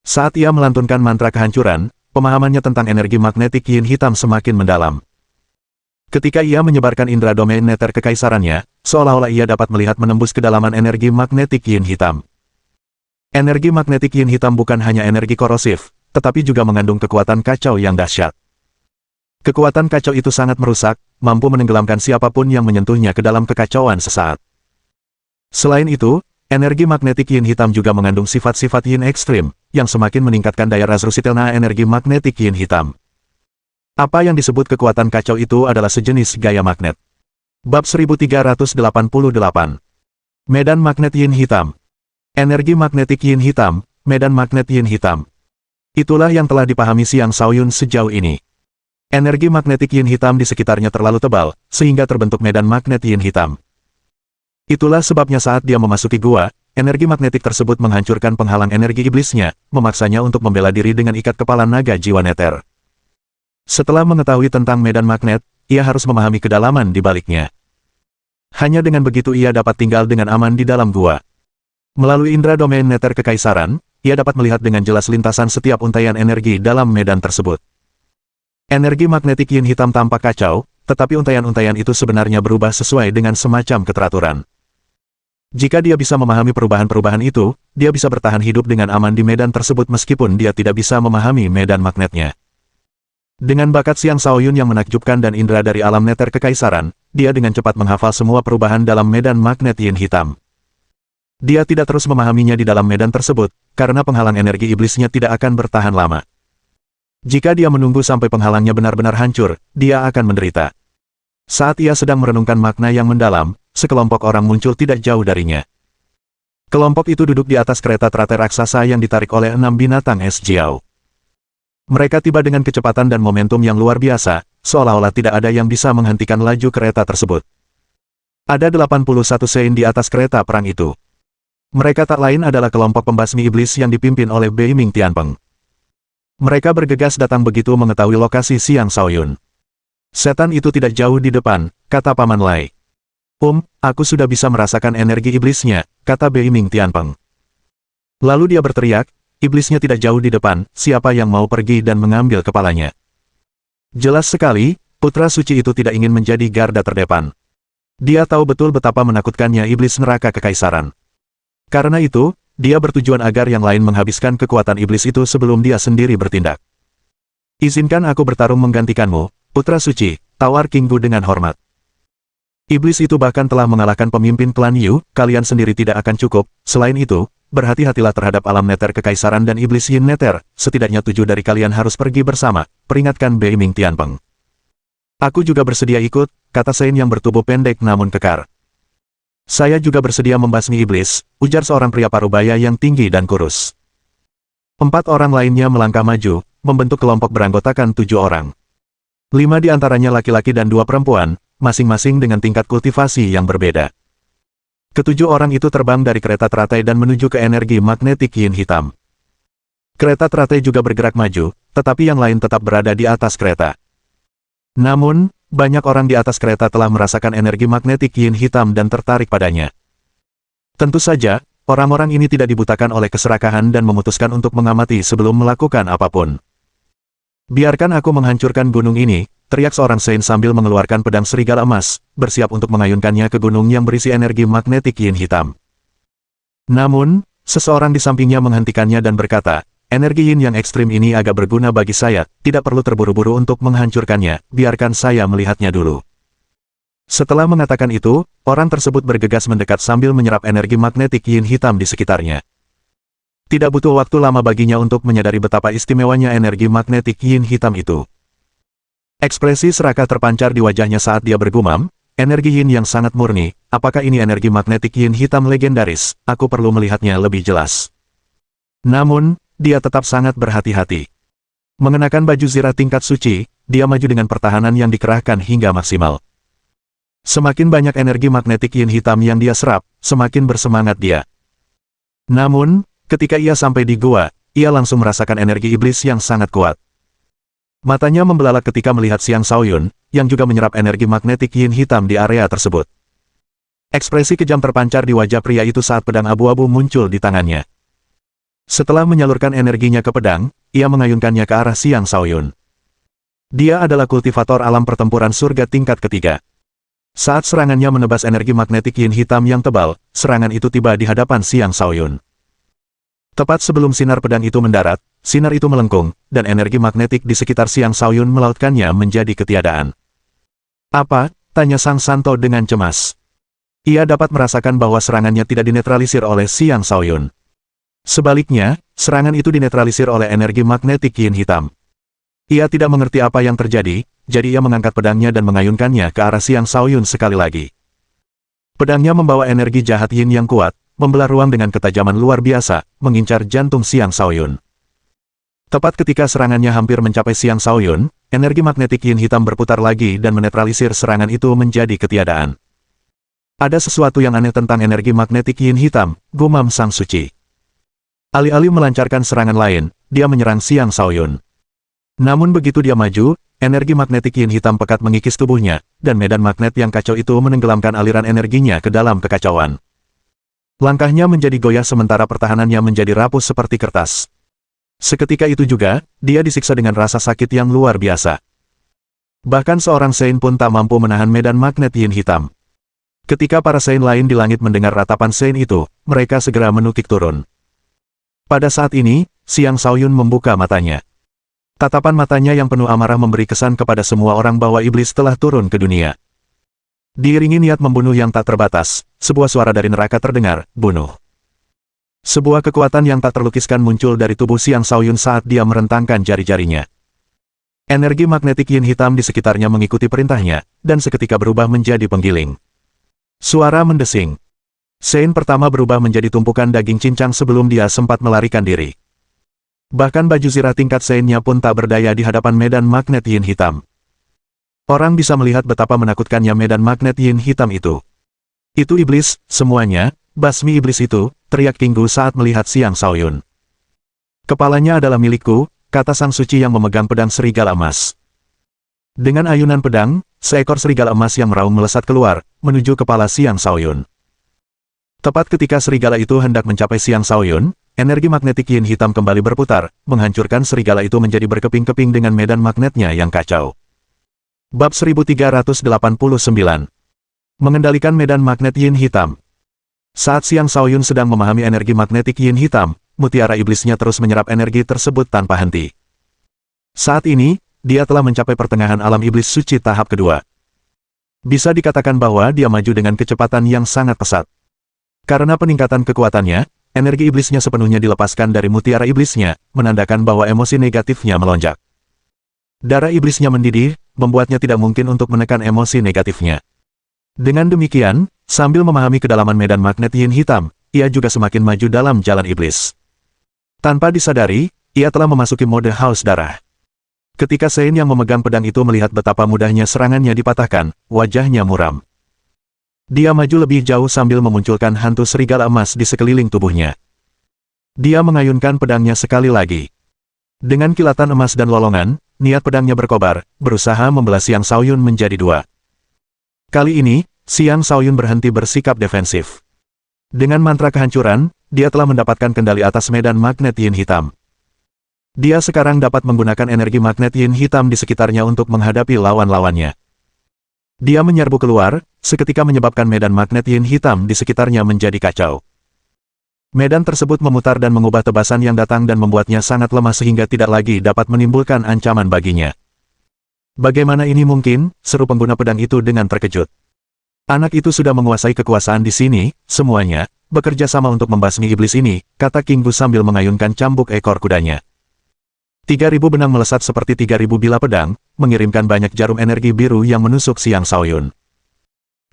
Saat ia melantunkan mantra kehancuran, pemahamannya tentang energi magnetik yin hitam semakin mendalam. Ketika ia menyebarkan indera domain neter kekaisarannya, seolah-olah ia dapat melihat menembus kedalaman energi magnetik yin hitam. Energi magnetik yin hitam bukan hanya energi korosif, tetapi juga mengandung kekuatan kacau yang dahsyat. Kekuatan kacau itu sangat merusak, mampu menenggelamkan siapapun yang menyentuhnya ke dalam kekacauan sesaat. Selain itu, energi magnetik yin hitam juga mengandung sifat-sifat yin ekstrim, yang semakin meningkatkan daya Razrusitelna energi magnetik yin hitam. Apa yang disebut kekuatan kacau itu adalah sejenis gaya magnet. Bab 1388. Medan magnet yin hitam. Energi magnetik yin hitam, medan magnet yin hitam. Itulah yang telah dipahami Xiang Shaoyun sejauh ini. Energi magnetik yin hitam di sekitarnya terlalu tebal, sehingga terbentuk medan magnet yin hitam. Itulah sebabnya saat dia memasuki gua, energi magnetik tersebut menghancurkan penghalang energi iblisnya, memaksanya untuk membela diri dengan ikat kepala naga jiwa neter. Setelah mengetahui tentang medan magnet, ia harus memahami kedalaman di baliknya. Hanya dengan begitu ia dapat tinggal dengan aman di dalam gua. Melalui indera domain neter kekaisaran, ia dapat melihat dengan jelas lintasan setiap untaian energi dalam medan tersebut. Energi magnetik yin hitam tampak kacau, tetapi untaian-untaian itu sebenarnya berubah sesuai dengan semacam keteraturan. Jika dia bisa memahami perubahan-perubahan itu, dia bisa bertahan hidup dengan aman di medan tersebut meskipun dia tidak bisa memahami medan magnetnya. Dengan bakat Xiang Shaoyun yang menakjubkan dan indera dari alam neter kekaisaran, dia dengan cepat menghafal semua perubahan dalam medan magnet yin hitam. Dia tidak terus memahaminya di dalam medan tersebut, karena penghalang energi iblisnya tidak akan bertahan lama. Jika dia menunggu sampai penghalangnya benar-benar hancur, dia akan menderita. Saat ia sedang merenungkan makna yang mendalam, sekelompok orang muncul tidak jauh darinya. Kelompok itu duduk di atas kereta teratai raksasa yang ditarik oleh 6 binatang es Jiao. Mereka tiba dengan kecepatan dan momentum yang luar biasa, seolah-olah tidak ada yang bisa menghentikan laju kereta tersebut. Ada 81 sein di atas kereta perang itu. Mereka tak lain adalah kelompok pembasmi iblis yang dipimpin oleh Beiming Tianpeng. Mereka bergegas datang begitu mengetahui lokasi Xiang Shaoyun. Setan itu tidak jauh di depan, kata Paman Lai. Aku sudah bisa merasakan energi iblisnya, kata Beiming Tianpeng. Lalu dia berteriak, iblisnya tidak jauh di depan, siapa yang mau pergi dan mengambil kepalanya? Jelas sekali, putra suci itu tidak ingin menjadi garda terdepan. Dia tahu betul betapa menakutkannya iblis neraka kekaisaran. Karena itu, dia bertujuan agar yang lain menghabiskan kekuatan iblis itu sebelum dia sendiri bertindak. Izinkan aku bertarung menggantikanmu, putra suci, tawar King Gu dengan hormat. Iblis itu bahkan telah mengalahkan pemimpin klan Yu, kalian sendiri tidak akan cukup. Selain itu, berhati-hatilah terhadap alam neter kekaisaran dan iblis Yin neter, setidaknya 7 dari kalian harus pergi bersama, peringatkan Bei Ming Tianpeng. Aku juga bersedia ikut, kata Sein yang bertubuh pendek namun kekar. Saya juga bersedia membasmi iblis, ujar seorang pria parubaya yang tinggi dan kurus. 4 orang lainnya melangkah maju, membentuk kelompok beranggotakan 7 orang. 5 di antaranya laki-laki dan 2 perempuan, masing-masing dengan tingkat kultivasi yang berbeda. Ketujuh orang itu terbang dari kereta teratai dan menuju ke energi magnetik yin hitam. Kereta teratai juga bergerak maju, tetapi yang lain tetap berada di atas kereta. Namun, banyak orang di atas kereta telah merasakan energi magnetik yin hitam dan tertarik padanya. Tentu saja, orang-orang ini tidak dibutakan oleh keserakahan dan memutuskan untuk mengamati sebelum melakukan apapun. Biarkan aku menghancurkan gunung ini, teriak seorang Sein sambil mengeluarkan pedang serigala emas, bersiap untuk mengayunkannya ke gunung yang berisi energi magnetik yin hitam. Namun, seseorang di sampingnya menghentikannya dan berkata, energi yin yang ekstrim ini agak berguna bagi saya, tidak perlu terburu-buru untuk menghancurkannya, biarkan saya melihatnya dulu. Setelah mengatakan itu, orang tersebut bergegas mendekat sambil menyerap energi magnetik yin hitam di sekitarnya. Tidak butuh waktu lama baginya untuk menyadari betapa istimewanya energi magnetik yin hitam itu. Ekspresi serakah terpancar di wajahnya saat dia bergumam, energi yin yang sangat murni, apakah ini energi magnetik yin hitam legendaris, aku perlu melihatnya lebih jelas. Namun, dia tetap sangat berhati-hati. Mengenakan baju zirah tingkat suci, dia maju dengan pertahanan yang dikerahkan hingga maksimal. Semakin banyak energi magnetik yin hitam yang dia serap, semakin bersemangat dia. Namun, ketika ia sampai di gua, ia langsung merasakan energi iblis yang sangat kuat. Matanya membelalak ketika melihat Xiang Shaoyun, yang juga menyerap energi magnetik yin hitam di area tersebut. Ekspresi kejam terpancar di wajah pria itu saat pedang abu-abu muncul di tangannya. Setelah menyalurkan energinya ke pedang, ia mengayunkannya ke arah Xiang Shaoyun. Dia adalah kultivator alam pertempuran surga tingkat ketiga. Saat serangannya menebas energi magnetik yin hitam yang tebal, serangan itu tiba di hadapan Xiang Shaoyun. Tepat sebelum sinar pedang itu mendarat, sinar itu melengkung, dan energi magnetik di sekitar Xiang Shaoyun melautkannya menjadi ketiadaan. Apa? Tanya Sang Santo dengan cemas. Ia dapat merasakan bahwa serangannya tidak dinetralisir oleh Xiang Shaoyun. Sebaliknya, serangan itu dinetralisir oleh energi magnetik yin hitam. Ia tidak mengerti apa yang terjadi, jadi ia mengangkat pedangnya dan mengayunkannya ke arah Xiang Shaoyun sekali lagi. Pedangnya membawa energi jahat yin yang kuat, membelah ruang dengan ketajaman luar biasa, mengincar jantung Xiang Shaoyun. Tepat ketika serangannya hampir mencapai Xiang Shaoyun, energi magnetik yin hitam berputar lagi dan menetralisir serangan itu menjadi ketiadaan. Ada sesuatu yang aneh tentang energi magnetik yin hitam, gumam Sang Suci. Alih-alih melancarkan serangan lain, dia menyerang Xiang Shaoyun. Namun begitu dia maju, energi magnetik yin hitam pekat mengikis tubuhnya, dan medan magnet yang kacau itu menenggelamkan aliran energinya ke dalam kekacauan. Langkahnya menjadi goyah sementara pertahanannya menjadi rapuh seperti kertas. Seketika itu juga, dia disiksa dengan rasa sakit yang luar biasa. Bahkan seorang Sein pun tak mampu menahan medan magnet yin hitam. Ketika para Sein lain di langit mendengar ratapan Sein itu, mereka segera menukik turun. Pada saat ini, Xiang Shaoyun membuka matanya. Tatapan matanya yang penuh amarah memberi kesan kepada semua orang bahwa iblis telah turun ke dunia. Diiringi niat membunuh yang tak terbatas, sebuah suara dari neraka terdengar, bunuh. Sebuah kekuatan yang tak terlukiskan muncul dari tubuh Xiang Shaoyun saat dia merentangkan jari-jarinya. Energi magnetik yin hitam di sekitarnya mengikuti perintahnya, dan seketika berubah menjadi penggiling. Suara mendesing. Sein pertama berubah menjadi tumpukan daging cincang sebelum dia sempat melarikan diri. Bahkan baju zirah tingkat Sein-nya pun tak berdaya di hadapan medan magnet yin hitam. Orang bisa melihat betapa menakutkannya medan magnet yin hitam itu. Itu iblis, semuanya, basmi iblis itu, teriak King Gu saat melihat Xiang Shaoyun. Kepalanya adalah milikku, kata Sang Suci yang memegang pedang serigala emas. Dengan ayunan pedang, seekor serigala emas yang meraung melesat keluar, menuju kepala Xiang Shaoyun. Tepat ketika serigala itu hendak mencapai Xiang Shaoyun, energi magnetik yin hitam kembali berputar, menghancurkan serigala itu menjadi berkeping-keping dengan medan magnetnya yang kacau. Bab 1389. Mengendalikan medan magnet yin hitam. Saat Xiang Shaoyun sedang memahami energi magnetik yin hitam, mutiara iblisnya terus menyerap energi tersebut tanpa henti. Saat ini, dia telah mencapai pertengahan alam iblis suci tahap kedua. Bisa dikatakan bahwa dia maju dengan kecepatan yang sangat pesat. Karena peningkatan kekuatannya, energi iblisnya sepenuhnya dilepaskan dari mutiara iblisnya, menandakan bahwa emosi negatifnya melonjak. Darah iblisnya mendidih, membuatnya tidak mungkin untuk menekan emosi negatifnya. Dengan demikian, sambil memahami kedalaman medan magnet yin hitam, ia juga semakin maju dalam jalan iblis. Tanpa disadari, ia telah memasuki mode haus darah. Ketika Sein yang memegang pedang itu melihat betapa mudahnya serangannya dipatahkan, wajahnya muram. Dia maju lebih jauh sambil memunculkan hantu serigala emas di sekeliling tubuhnya. Dia mengayunkan pedangnya sekali lagi. Dengan kilatan emas dan lolongan, niat pedangnya berkobar, berusaha membelah Xiang Shaoyun menjadi dua. Kali ini, Xiang Shaoyun berhenti bersikap defensif. Dengan mantra kehancuran, dia telah mendapatkan kendali atas medan magnet yin hitam. Dia sekarang dapat menggunakan energi magnet yin hitam di sekitarnya untuk menghadapi lawan-lawannya. Dia menyerbu keluar, seketika menyebabkan medan magnet yin hitam di sekitarnya menjadi kacau. Medan tersebut memutar dan mengubah tebasan yang datang dan membuatnya sangat lemah sehingga tidak lagi dapat menimbulkan ancaman baginya. Bagaimana ini mungkin? Seru pengguna pedang itu dengan terkejut. Anak itu sudah menguasai kekuasaan di sini, semuanya bekerja sama untuk membasmi iblis ini, kata King Gu sambil mengayunkan cambuk ekor kudanya. 3.000 benang melesat seperti 3.000 bilah pedang, mengirimkan banyak jarum energi biru yang menusuk Xiang Shaoyun.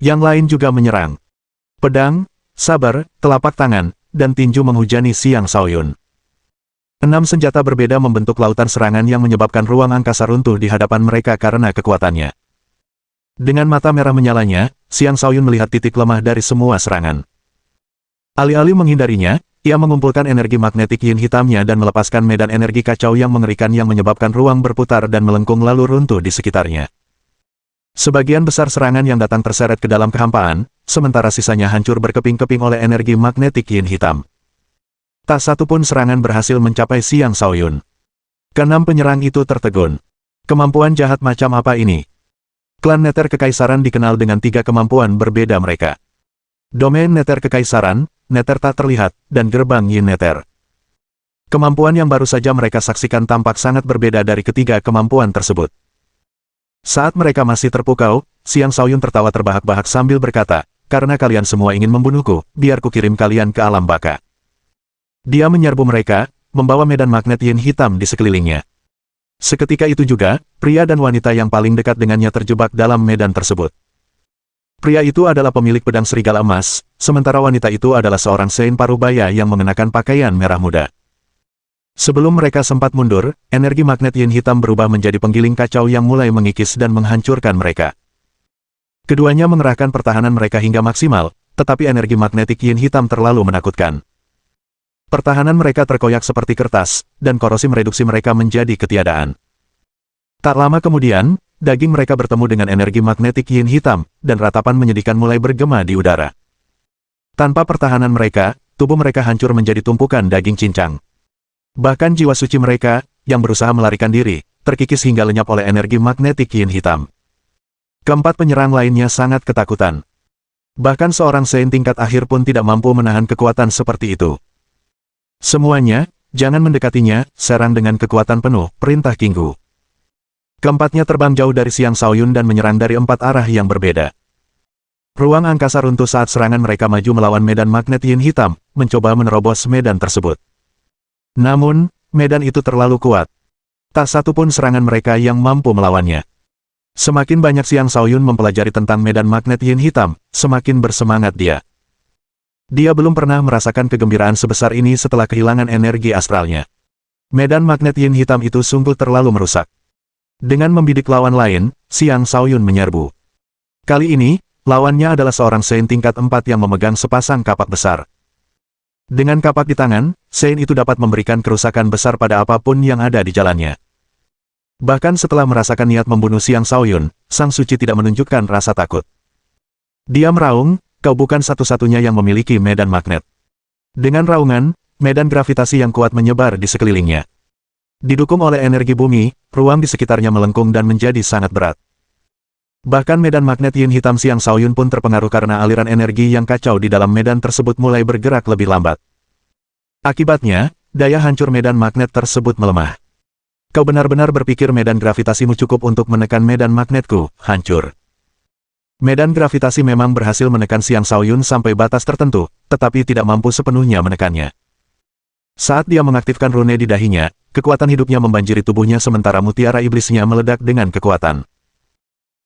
Yang lain juga menyerang. Pedang, saber, telapak tangan, dan tinju menghujani Xiang Shaoyun. 6 senjata berbeda membentuk lautan serangan yang menyebabkan ruang angkasa runtuh di hadapan mereka karena kekuatannya. Dengan mata merah menyalanya, Xiang Shaoyun melihat titik lemah dari semua serangan. Alih-alih menghindarinya, ia mengumpulkan energi magnetik yin hitamnya dan melepaskan medan energi kacau yang mengerikan yang menyebabkan ruang berputar dan melengkung lalu runtuh di sekitarnya. Sebagian besar serangan yang datang terseret ke dalam kehampaan, sementara sisanya hancur berkeping-keping oleh energi magnetik yin hitam. Tak satu pun serangan berhasil mencapai Xiang Shaoyun. Keenam penyerang itu tertegun. Kemampuan jahat macam apa ini? Klan Neter Kekaisaran dikenal dengan 3 kemampuan berbeda mereka. Domain Neter Kekaisaran, Neter tak terlihat, dan gerbang Yin Neter. Kemampuan yang baru saja mereka saksikan tampak sangat berbeda dari ketiga kemampuan tersebut. Saat mereka masih terpukau, Xiang Shaoyun tertawa terbahak-bahak sambil berkata, karena kalian semua ingin membunuhku, biar ku kirim kalian ke alam baka. Dia menyerbu mereka, membawa medan magnet yin hitam di sekelilingnya. Seketika itu juga, pria dan wanita yang paling dekat dengannya terjebak dalam medan tersebut. Pria itu adalah pemilik pedang serigala emas, sementara wanita itu adalah seorang Sein Parubaya yang mengenakan pakaian merah muda. Sebelum mereka sempat mundur, energi magnet yin hitam berubah menjadi penggiling kacau yang mulai mengikis dan menghancurkan mereka. Keduanya mengerahkan pertahanan mereka hingga maksimal, tetapi energi magnetik yin hitam terlalu menakutkan. Pertahanan mereka terkoyak seperti kertas, dan korosi mereduksi mereka menjadi ketiadaan. Tak lama kemudian, daging mereka bertemu dengan energi magnetik yin hitam, dan ratapan menyedihkan mulai bergema di udara. Tanpa pertahanan mereka, tubuh mereka hancur menjadi tumpukan daging cincang. Bahkan jiwa suci mereka, yang berusaha melarikan diri, terkikis hingga lenyap oleh energi magnetik yin hitam. Keempat penyerang lainnya sangat ketakutan. Bahkan seorang Sein tingkat akhir pun tidak mampu menahan kekuatan seperti itu. Semuanya, jangan mendekatinya, serang dengan kekuatan penuh, perintah King Gu. Keempatnya terbang jauh dari Xiang Shaoyun dan menyerang dari 4 arah yang berbeda. Ruang angkasa runtuh saat serangan mereka maju melawan medan magnet yin hitam, mencoba menerobos medan tersebut. Namun, medan itu terlalu kuat. Tak satu pun serangan mereka yang mampu melawannya. Semakin banyak Xiang Shaoyun mempelajari tentang medan magnet yin hitam, semakin bersemangat dia. Dia belum pernah merasakan kegembiraan sebesar ini setelah kehilangan energi astralnya. Medan magnet yin hitam itu sungguh terlalu merusak. Dengan membidik lawan lain, Xiang Shaoyun menyerbu. Kali ini, lawannya adalah seorang Sein tingkat 4 yang memegang sepasang kapak besar. Dengan kapak di tangan, Sein itu dapat memberikan kerusakan besar pada apapun yang ada di jalannya. Bahkan setelah merasakan niat membunuh Xiang Shaoyun, Sang Suci tidak menunjukkan rasa takut. Dia meraung, kau bukan satu-satunya yang memiliki medan magnet. Dengan raungan, medan gravitasi yang kuat menyebar di sekelilingnya. Didukung oleh energi bumi, ruang di sekitarnya melengkung dan menjadi sangat berat. Bahkan medan magnet yin hitam Xiang Shaoyun pun terpengaruh karena aliran energi yang kacau di dalam medan tersebut mulai bergerak lebih lambat. Akibatnya, daya hancur medan magnet tersebut melemah. Kau benar-benar berpikir medan gravitasimu cukup untuk menekan medan magnetku, hancur. Medan gravitasi memang berhasil menekan Xiang Shaoyun sampai batas tertentu, tetapi tidak mampu sepenuhnya menekannya. Saat dia mengaktifkan rune di dahinya, kekuatan hidupnya membanjiri tubuhnya sementara mutiara iblisnya meledak dengan kekuatan.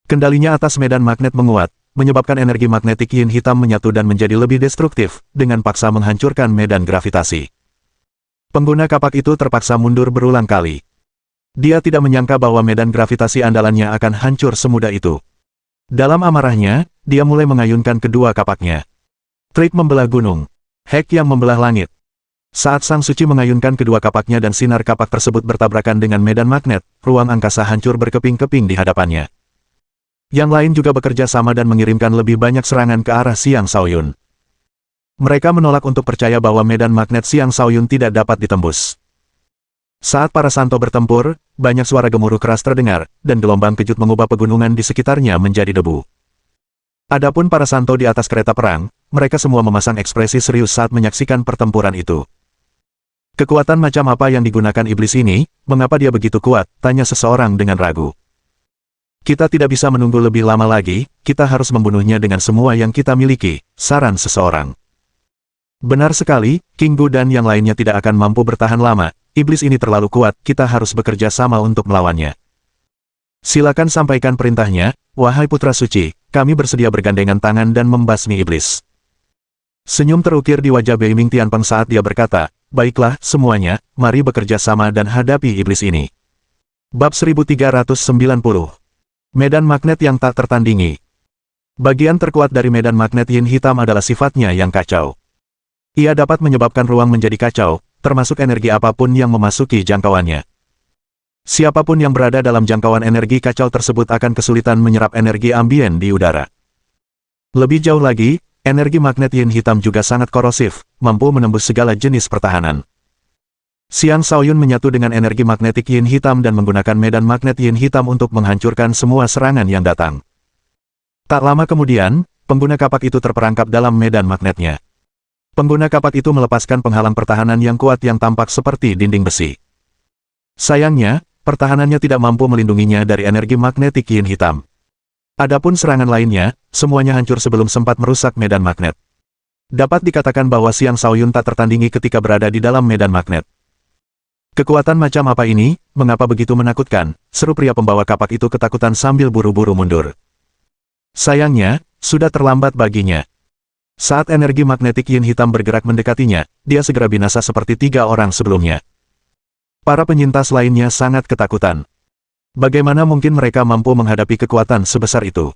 Kendalinya atas medan magnet menguat, menyebabkan energi magnetik yin hitam menyatu dan menjadi lebih destruktif, dengan paksa menghancurkan medan gravitasi. Pengguna kapak itu terpaksa mundur berulang kali. Dia tidak menyangka bahwa medan gravitasi andalannya akan hancur semudah itu. Dalam amarahnya, dia mulai mengayunkan kedua kapaknya. Trik membelah gunung. Hek yang membelah langit. Saat Sang Suci mengayunkan kedua kapaknya dan sinar kapak tersebut bertabrakan dengan medan magnet, ruang angkasa hancur berkeping-keping di hadapannya. Yang lain juga bekerja sama dan mengirimkan lebih banyak serangan ke arah Xiang Shaoyun. Mereka menolak untuk percaya bahwa medan magnet Xiang Shaoyun tidak dapat ditembus. Saat para santo bertempur, banyak suara gemuruh keras terdengar, dan gelombang kejut mengubah pegunungan di sekitarnya menjadi debu. Adapun para santo di atas kereta perang, mereka semua memasang ekspresi serius saat menyaksikan pertempuran itu. Kekuatan macam apa yang digunakan iblis ini, mengapa dia begitu kuat, tanya seseorang dengan ragu. Kita tidak bisa menunggu lebih lama lagi, kita harus membunuhnya dengan semua yang kita miliki, saran seseorang. Benar sekali, King Gu dan yang lainnya tidak akan mampu bertahan lama, iblis ini terlalu kuat, kita harus bekerja sama untuk melawannya. Silakan sampaikan perintahnya, wahai putra suci, kami bersedia bergandengan tangan dan membasmi iblis. Senyum terukir di wajah Bei Ming Tianpeng saat dia berkata, baiklah, semuanya, mari bekerja sama dan hadapi iblis ini. Bab 1390. Medan magnet yang tak tertandingi. Bagian terkuat dari medan magnet yin hitam adalah sifatnya yang kacau. Ia dapat menyebabkan ruang menjadi kacau, termasuk energi apapun yang memasuki jangkauannya. Siapapun yang berada dalam jangkauan energi kacau tersebut akan kesulitan menyerap energi ambien di udara. Lebih jauh lagi, energi magnet yin hitam juga sangat korosif, mampu menembus segala jenis pertahanan. Xiang Shaoyun menyatu dengan energi magnetik yin hitam dan menggunakan medan magnet yin hitam untuk menghancurkan semua serangan yang datang. Tak lama kemudian, pengguna kapak itu terperangkap dalam medan magnetnya. Pengguna kapak itu melepaskan penghalang pertahanan yang kuat yang tampak seperti dinding besi. Sayangnya, pertahanannya tidak mampu melindunginya dari energi magnetik yin hitam. Adapun serangan lainnya, semuanya hancur sebelum sempat merusak medan magnet. Dapat dikatakan bahwa Xiang Shaoyun tak tertandingi ketika berada di dalam medan magnet. Kekuatan macam apa ini, mengapa begitu menakutkan, seru pria pembawa kapak itu ketakutan sambil buru-buru mundur. Sayangnya, sudah terlambat baginya. Saat energi magnetik yin hitam bergerak mendekatinya, dia segera binasa seperti 3 orang sebelumnya. Para penyintas lainnya sangat ketakutan. Bagaimana mungkin mereka mampu menghadapi kekuatan sebesar itu?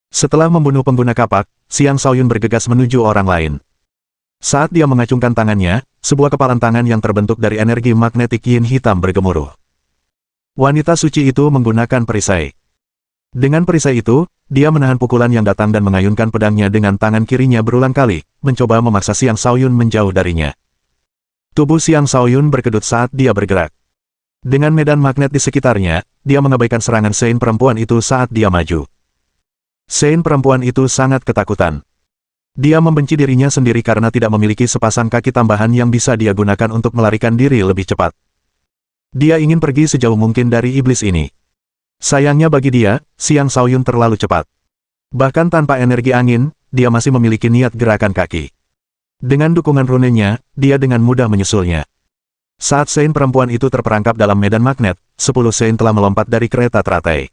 Setelah membunuh pengguna kapak, Xiang Shaoyun bergegas menuju orang lain. Saat dia mengacungkan tangannya, sebuah kepalan tangan yang terbentuk dari energi magnetik yin hitam bergemuruh. Wanita suci itu menggunakan perisai. Dengan perisai itu, dia menahan pukulan yang datang dan mengayunkan pedangnya dengan tangan kirinya berulang kali, mencoba memaksa Xiang Shaoyun menjauh darinya. Tubuh Xiang Shaoyun berkedut saat dia bergerak. Dengan medan magnet di sekitarnya, dia mengabaikan serangan Sein perempuan itu saat dia maju. Sein perempuan itu sangat ketakutan. Dia membenci dirinya sendiri karena tidak memiliki sepasang kaki tambahan yang bisa dia gunakan untuk melarikan diri lebih cepat. Dia ingin pergi sejauh mungkin dari iblis ini. Sayangnya bagi dia, Xiang Shaoyun terlalu cepat. Bahkan tanpa energi angin, dia masih memiliki niat gerakan kaki. Dengan dukungan runenya, dia dengan mudah menyusulnya. Saat Sein perempuan itu terperangkap dalam medan magnet, 10 Sein telah melompat dari kereta teratai.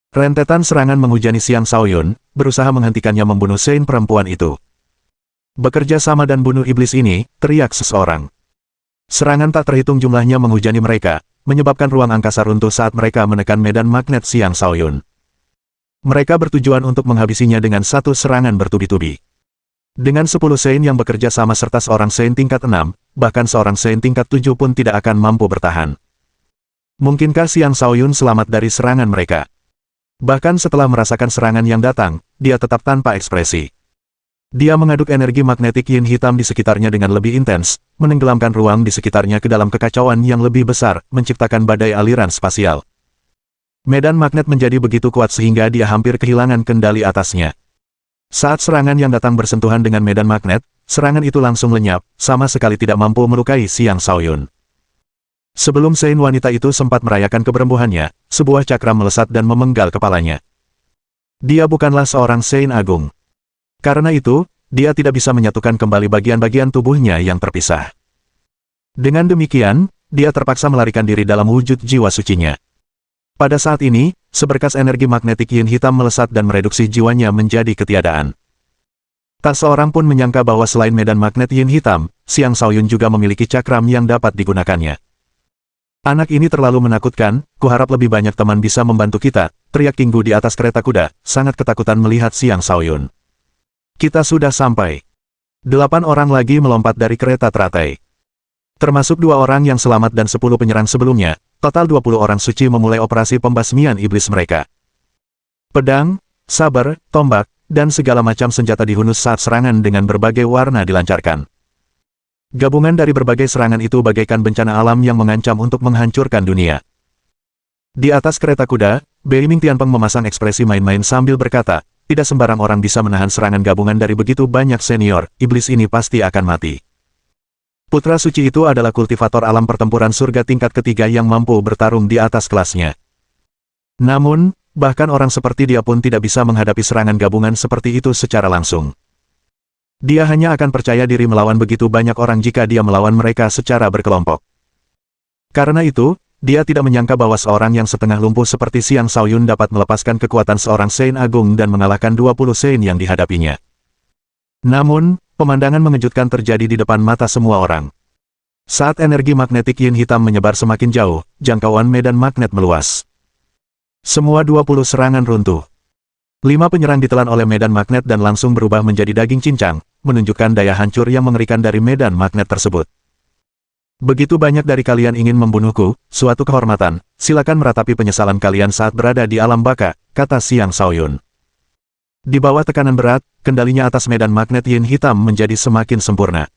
Rentetan serangan menghujani Xiang Shaoyun, berusaha menghentikannya membunuh Sein perempuan itu. Bekerja sama dan bunuh iblis ini, teriak seseorang. Serangan tak terhitung jumlahnya menghujani mereka, menyebabkan ruang angkasa runtuh saat mereka menekan medan magnet Xiang Shaoyun. Mereka bertujuan untuk menghabisinya dengan satu serangan bertubi-tubi. Dengan 10 Sein yang bekerja sama serta seorang Sein tingkat 6, bahkan seorang Sein tingkat 7 pun tidak akan mampu bertahan. Mungkinkah Xiang Shaoyun selamat dari serangan mereka? Bahkan setelah merasakan serangan yang datang, dia tetap tanpa ekspresi. Dia mengaduk energi magnetik yin hitam di sekitarnya dengan lebih intens, menenggelamkan ruang di sekitarnya ke dalam kekacauan yang lebih besar, menciptakan badai aliran spasial. Medan magnet menjadi begitu kuat sehingga dia hampir kehilangan kendali atasnya. Saat serangan yang datang bersentuhan dengan medan magnet, serangan itu langsung lenyap, sama sekali tidak mampu melukai Xiang Shaoyun. Sebelum Sein wanita itu sempat merayakan keberembuhannya, sebuah cakram melesat dan memenggal kepalanya. Dia bukanlah seorang Sein agung. Karena itu, dia tidak bisa menyatukan kembali bagian-bagian tubuhnya yang terpisah. Dengan demikian, dia terpaksa melarikan diri dalam wujud jiwa sucinya. Pada saat ini, seberkas energi magnetik yin hitam melesat dan mereduksi jiwanya menjadi ketiadaan. Tak seorang pun menyangka bahwa selain medan magnet yin hitam, Xiang Shaoyun juga memiliki cakram yang dapat digunakannya. Anak ini terlalu menakutkan, kuharap lebih banyak teman bisa membantu kita, teriak Kinggu di atas kereta kuda, sangat ketakutan melihat Xiang Shaoyun. Kita sudah sampai. 8 orang lagi melompat dari kereta teratai. Termasuk 2 orang yang selamat dan 10 penyerang sebelumnya, total 20 orang suci memulai operasi pembasmian iblis mereka. Pedang, saber, tombak, dan segala macam senjata dihunus saat serangan dengan berbagai warna dilancarkan. Gabungan dari berbagai serangan itu bagaikan bencana alam yang mengancam untuk menghancurkan dunia. Di atas kereta kuda, Beiming Tianpeng memasang ekspresi main-main sambil berkata, tidak sembarang orang bisa menahan serangan gabungan dari begitu banyak senior, iblis ini pasti akan mati. Putra suci itu adalah kultivator alam pertempuran surga tingkat ketiga yang mampu bertarung di atas kelasnya. Namun, bahkan orang seperti dia pun tidak bisa menghadapi serangan gabungan seperti itu secara langsung. Dia hanya akan percaya diri melawan begitu banyak orang jika dia melawan mereka secara berkelompok. Karena itu, dia tidak menyangka bahwa seorang yang setengah lumpuh seperti Xiang Shaoyun dapat melepaskan kekuatan seorang Sein agung dan mengalahkan 20 Sein yang dihadapinya. Namun, pemandangan mengejutkan terjadi di depan mata semua orang. Saat energi magnetik yin hitam menyebar semakin jauh, jangkauan medan magnet meluas. Semua 20 serangan runtuh. 5 penyerang ditelan oleh medan magnet dan langsung berubah menjadi daging cincang, menunjukkan daya hancur yang mengerikan dari medan magnet tersebut. Begitu banyak dari kalian ingin membunuhku, suatu kehormatan, silakan meratapi penyesalan kalian saat berada di alam baka, kata Xiang Shaoyun. Di bawah tekanan berat, kendalinya atas medan magnet yin hitam menjadi semakin sempurna.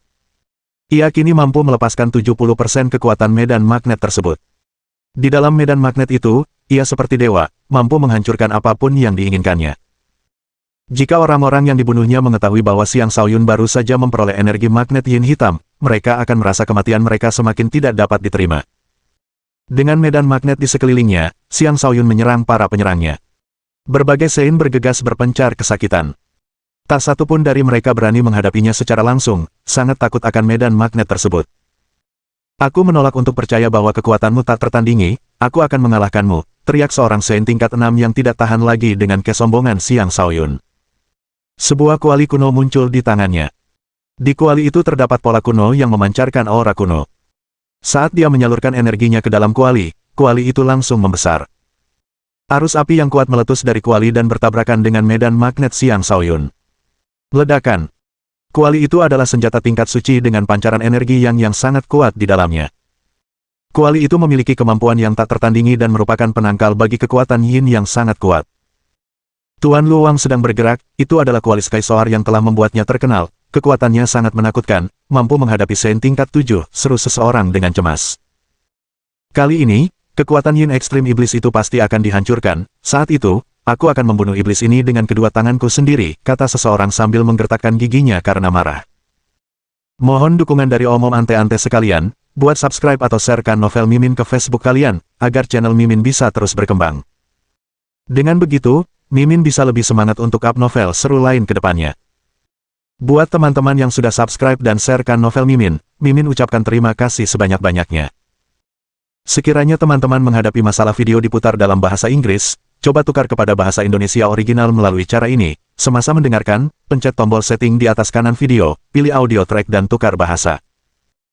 Ia kini mampu melepaskan 70% kekuatan medan magnet tersebut. Di dalam medan magnet itu, ia seperti dewa, mampu menghancurkan apapun yang diinginkannya. Jika orang-orang yang dibunuhnya mengetahui bahwa Xiang Shaoyun baru saja memperoleh energi magnet yin hitam, mereka akan merasa kematian mereka semakin tidak dapat diterima. Dengan medan magnet di sekelilingnya, Xiang Shaoyun menyerang para penyerangnya. Berbagai Sein bergegas berpencar kesakitan. Tak satu pun dari mereka berani menghadapinya secara langsung, sangat takut akan medan magnet tersebut. Aku menolak untuk percaya bahwa kekuatanmu tak tertandingi, aku akan mengalahkanmu, teriak seorang Sein tingkat 6 yang tidak tahan lagi dengan kesombongan Xiang Shaoyun. Sebuah kuali kuno muncul di tangannya. Di kuali itu terdapat pola kuno yang memancarkan aura kuno. Saat dia menyalurkan energinya ke dalam kuali itu langsung membesar. Arus api yang kuat meletus dari kuali dan bertabrakan dengan medan magnet Xiang Shaoyun. Ledakan. Kuali itu adalah senjata tingkat suci dengan pancaran energi yang sangat kuat di dalamnya. Kuali itu memiliki kemampuan yang tak tertandingi dan merupakan penangkal bagi kekuatan yin yang sangat kuat. Tuan Luang sedang bergerak, itu adalah kuali Sky Soar yang telah membuatnya terkenal. Kekuatannya sangat menakutkan, mampu menghadapi Sein tingkat 7, seru seseorang dengan cemas. Kali ini, kekuatan yin ekstrim iblis itu pasti akan dihancurkan. Saat itu, aku akan membunuh iblis ini dengan kedua tanganku sendiri, kata seseorang sambil menggertakkan giginya karena marah. Mohon dukungan dari omom ante-ante sekalian, buat subscribe atau sharekan novel Mimin ke Facebook kalian, agar channel Mimin bisa terus berkembang. Dengan begitu, Mimin bisa lebih semangat untuk up novel seru lain ke depannya. Buat teman-teman yang sudah subscribe dan sharekan novel Mimin, Mimin ucapkan terima kasih sebanyak-banyaknya. Sekiranya teman-teman menghadapi masalah video diputar dalam bahasa Inggris, coba tukar kepada bahasa Indonesia original melalui cara ini. Semasa mendengarkan, pencet tombol setting di atas kanan video, pilih audio track dan tukar bahasa.